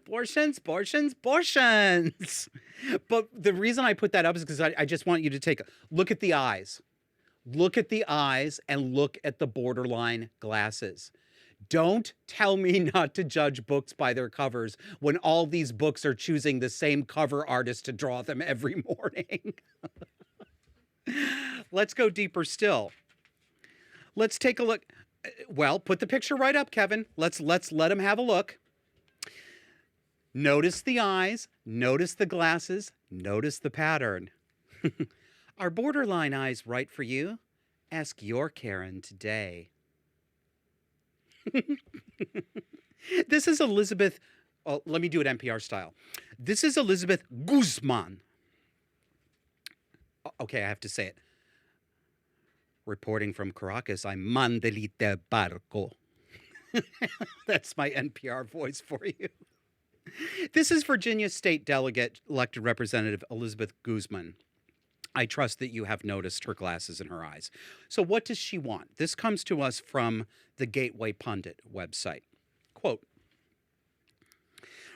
A: Abortions. But the reason I put that up is because I just want you to take a look at the eyes. Look at the eyes and look at the borderline glasses. Don't tell me not to judge books by their covers when all these books are choosing the same cover artist to draw them every morning. Let's go deeper still. Let's take a look. Well, put the picture right up, Kevin. Let's let him have a look. Notice the eyes, notice the glasses, notice the pattern. Are borderline eyes right for you? Ask your Karen today. This is Elizabeth Oh, let me do it NPR style. This is Elizabeth Guzman. Okay, I have to say it. Reporting from Caracas, I'm Mandelita Barco. That's my NPR voice for you. This is Virginia State Delegate elected Representative Elizabeth Guzman. I trust that you have noticed her glasses in her eyes. So what does she want? This comes to us from the Gateway Pundit website. Quote,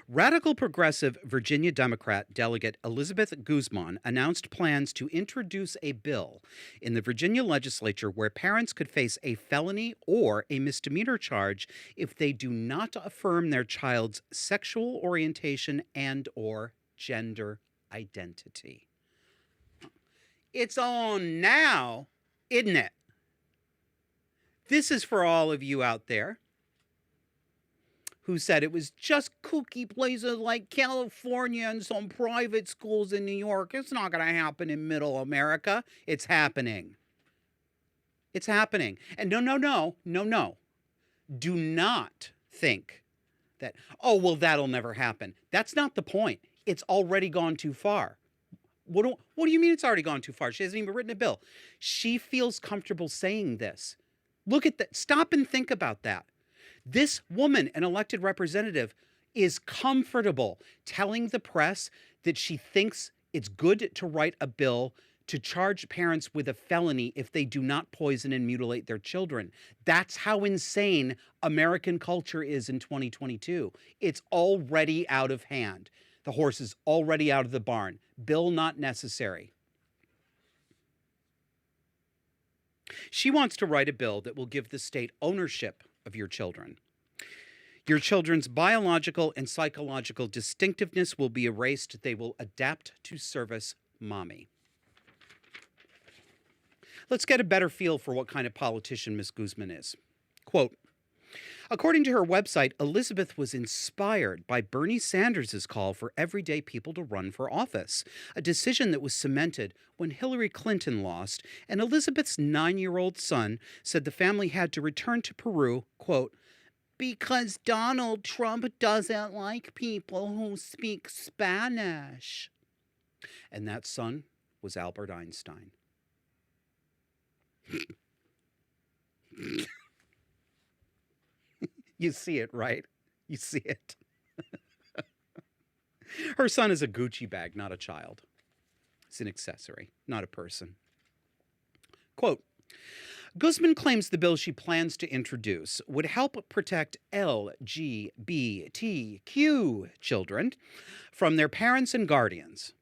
A: radical progressive Virginia Democrat delegate Elizabeth Guzman announced plans to introduce a bill in the Virginia legislature where parents could face a felony or a misdemeanor charge if they do not affirm their child's sexual orientation and or gender identity. It's on now, isn't it? This is for all of you out there who said it was just kooky places like California and some private schools in New York. It's not going to happen in middle America. It's happening. It's happening. And no. Do not think that, oh, well, that'll never happen. That's not the point. It's already gone too far. What do you mean it's already gone too far? She hasn't even written a bill. She feels comfortable saying this. Look at that. Stop and think about that. This woman, an elected representative, is comfortable telling the press that she thinks it's good to write a bill to charge parents with a felony if they do not poison and mutilate their children. That's how insane American culture is in 2022. It's already out of hand. The horse is already out of the barn. Bill not necessary. She wants to write a bill that will give the state ownership of your children. Your children's biological and psychological distinctiveness will be erased. They will adapt to service mommy. Let's get a better feel for what kind of politician Ms. Guzman is. Quote, according to her website, Elizabeth was inspired by Bernie Sanders' call for everyday people to run for office, a decision that was cemented when Hillary Clinton lost, and Elizabeth's 9-year-old son said the family had to return to Peru, quote, because Donald Trump doesn't like people who speak Spanish. And that son was Albert Einstein. You see it, right? You see it. Her son is a Gucci bag, not a child. It's an accessory, not a person. Quote, Guzman claims the bill she plans to introduce would help protect LGBTQ children from their parents and guardians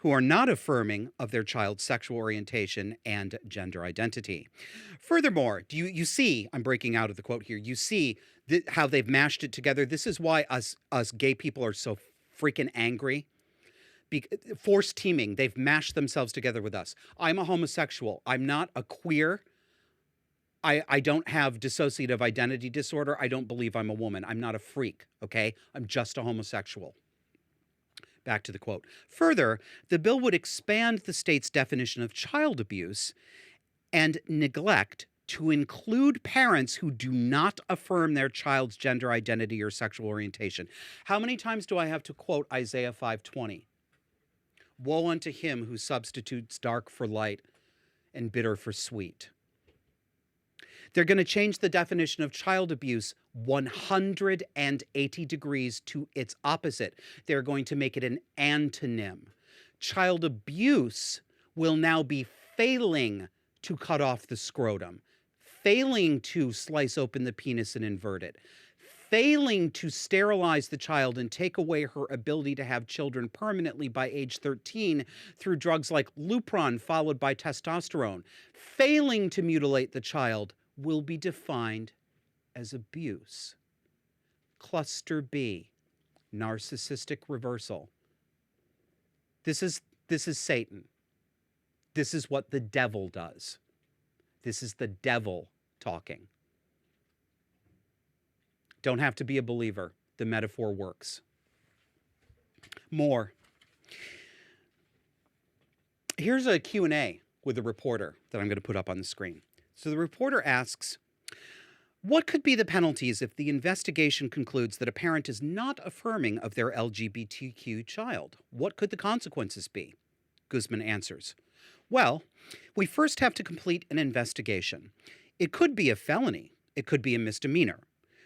A: who are not affirming of their child's sexual orientation and gender identity. Furthermore, do you see, I'm breaking out of the quote here, you see how they've mashed it together. This is why us gay people are so freaking angry. Forced teaming, they've mashed themselves together with us. I'm a homosexual. I'm not a queer. I don't have dissociative identity disorder. I don't believe I'm a woman. I'm not a freak, okay? I'm just a homosexual. Back to the quote. Further, the bill would expand the state's definition of child abuse and neglect to include parents who do not affirm their child's gender identity or sexual orientation. How many times do I have to quote Isaiah 5:20? Woe unto him who substitutes dark for light and bitter for sweet. They're going to change the definition of child abuse 180 degrees to its opposite. They're going to make it an antonym. Child abuse will now be failing to cut off the scrotum, failing to slice open the penis and invert it, failing to sterilize the child and take away her ability to have children permanently by age 13 through drugs like Lupron followed by testosterone, failing to mutilate the child will be defined as abuse. Cluster B, narcissistic reversal. This is Satan. This is what the devil does. This is the devil talking. Don't have to be a believer. The metaphor works. More. Here's a Q&A with a reporter that I'm going to put up on the screen. So the reporter asks, What could be the penalties if the investigation concludes that a parent is not affirming of their LGBTQ child? What could the consequences be? Guzman answers, well, we first have to complete an investigation. It could be a felony. It could be a misdemeanor.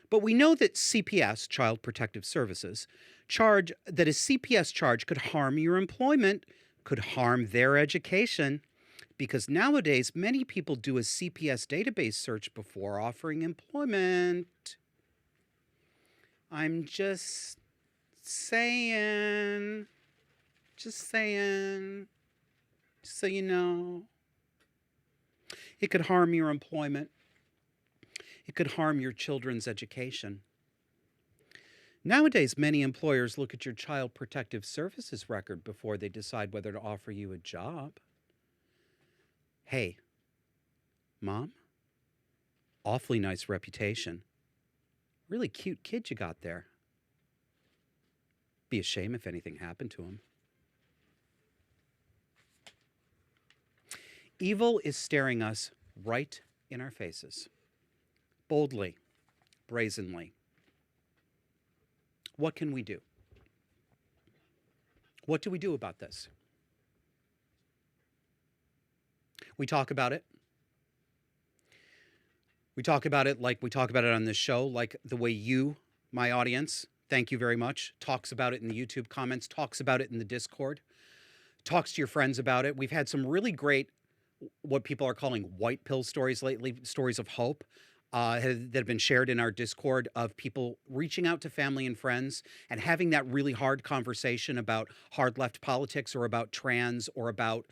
A: But we know that CPS, Child Protective Services, charge that a CPS charge could harm your employment, could harm their education, because nowadays many people do a CPS database search before offering employment. I'm just saying, just so you know. It could harm your employment. It could harm your children's education. Nowadays, many employers look at your Child Protective Services record before they decide whether to offer you a job. Hey, Mom, awfully nice reputation. Really cute kid you got there. Be a shame if anything happened to him. Evil is staring us right in our faces, boldly, brazenly. What can we do? What do we do about this? We talk about it. We talk about it like we talk about it on this show, like the way you, my audience, thank you very much, talks about it in the YouTube comments, talks about it in the Discord, talks to your friends about it. We've had some really great, what people are calling white pill stories lately, stories of hope that have been shared in our Discord of people reaching out to family and friends and having that really hard conversation about hard left politics or about trans or about,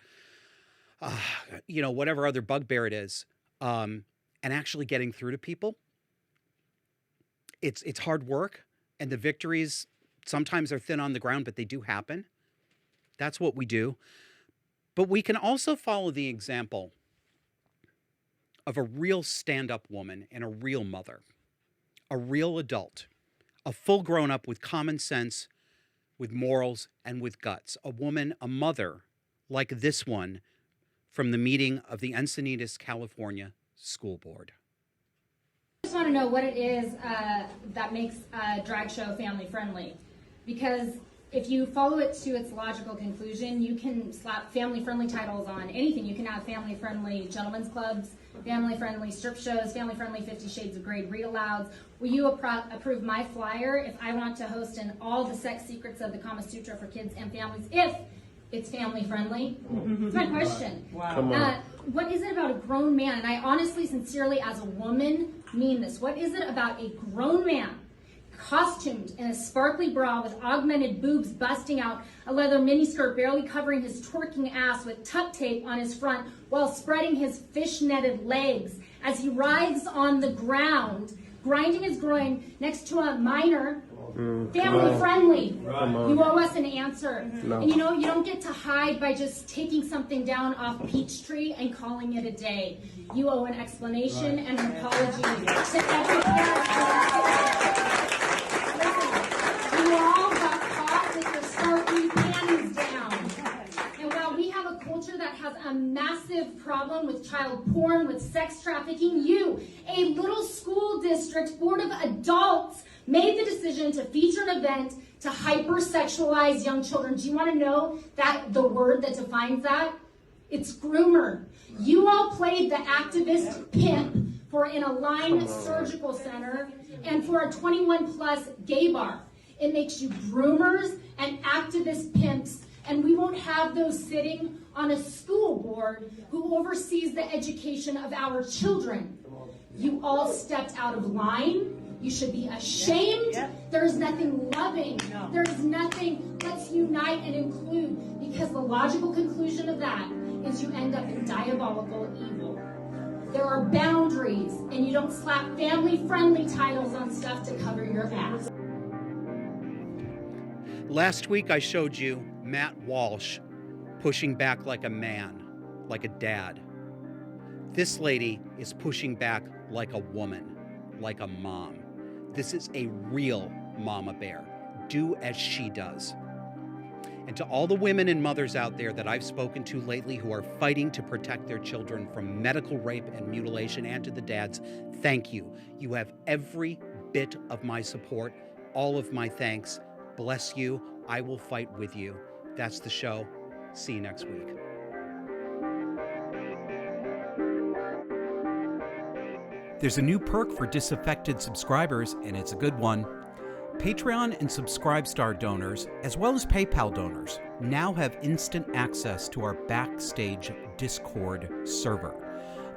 A: whatever other bugbear it is, and actually getting through to people. It's hard work, and the victories sometimes are thin on the ground, but they do happen. That's what we do. But we can also follow the example of a real stand-up woman and a real mother, a real adult, a full grown-up with common sense, with morals, and with guts. A woman, a mother, like this one from the meeting of the Encinitas, California School Board.
D: I just want to know what it is that makes a drag show family friendly, because if you follow it to its logical conclusion, you can slap family friendly titles on anything. You can have family friendly gentlemen's clubs, family friendly strip shows, family friendly 50 Shades of Grey read-alouds. Will you approve my flyer if I want to host in all the sex secrets of the Kama Sutra for kids and families if it's family friendly? That's my question.
E: Wow.
D: What is it about a grown man, and I honestly, sincerely, as a woman, mean this, what is it about a grown man costumed in a sparkly bra with augmented boobs busting out, a leather miniskirt barely covering his twerking ass with tuck tape on his front while spreading his fish-netted legs as he writhes on the ground, grinding his groin next to a minor, family friendly? You owe us an answer.
E: No.
D: And you don't get to hide by just taking something down off Peachtree and calling it a day. You owe an explanation and an apology to every parent. You all got caught with your sparkly panties down. And while we have a culture that has a massive problem with child porn, with sex trafficking, you, a little school district board of adults, made the decision to feature an event to hypersexualize young children. Do you want to know that the word that defines that? It's groomer. You all played the activist pimp for an Align Surgical Center and for a 21 plus gay bar. It makes you groomers and activist pimps, and we won't have those sitting on a school board who oversees the education of our children. You all stepped out of line. You should be ashamed. There's nothing loving. There's nothing, let's unite and include, because the logical conclusion of that is you end up in diabolical evil. There are boundaries, and you don't slap family-friendly titles on stuff to cover your ass.
A: Last week I showed you Matt Walsh pushing back like a man, like a dad. This lady is pushing back like a woman, like a mom. This is a real mama bear. Do as she does. And to all the women and mothers out there that I've spoken to lately who are fighting to protect their children from medical rape and mutilation, and to the dads, thank you. You have every bit of my support, all of my thanks. Bless you. I will fight with you. That's the show. See you next week. There's a new perk for Disaffected subscribers, and it's a good one. Patreon and Subscribestar donors, as well as PayPal donors, now have instant access to our Backstage Discord server.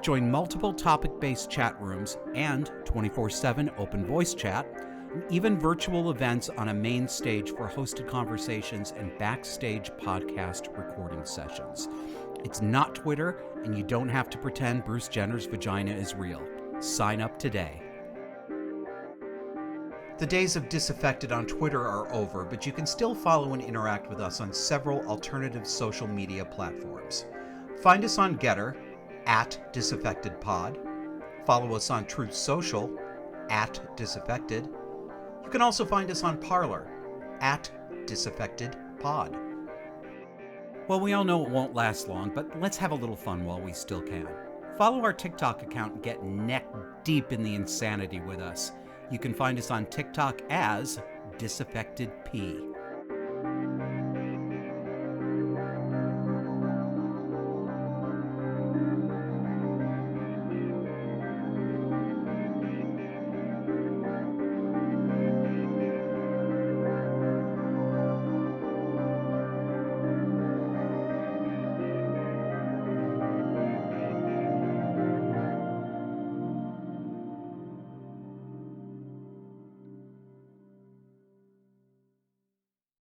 A: Join multiple topic-based chat rooms and 24/7 open voice chat, and even virtual events on a main stage for hosted conversations and backstage podcast recording sessions. It's not Twitter, and you don't have to pretend Bruce Jenner's vagina is real. Sign up today. The days of Disaffected on Twitter are over, but you can still follow and interact with us on several alternative social media platforms. Find us on Getter, @DisaffectedPod. Follow us on Truth Social, @Disaffected. You can also find us on Parler, @DisaffectedPod. Well, we all know it won't last long, but let's have a little fun while we still can. Follow our TikTok account and get neck deep in the insanity with us. You can find us on TikTok as DisaffectedP.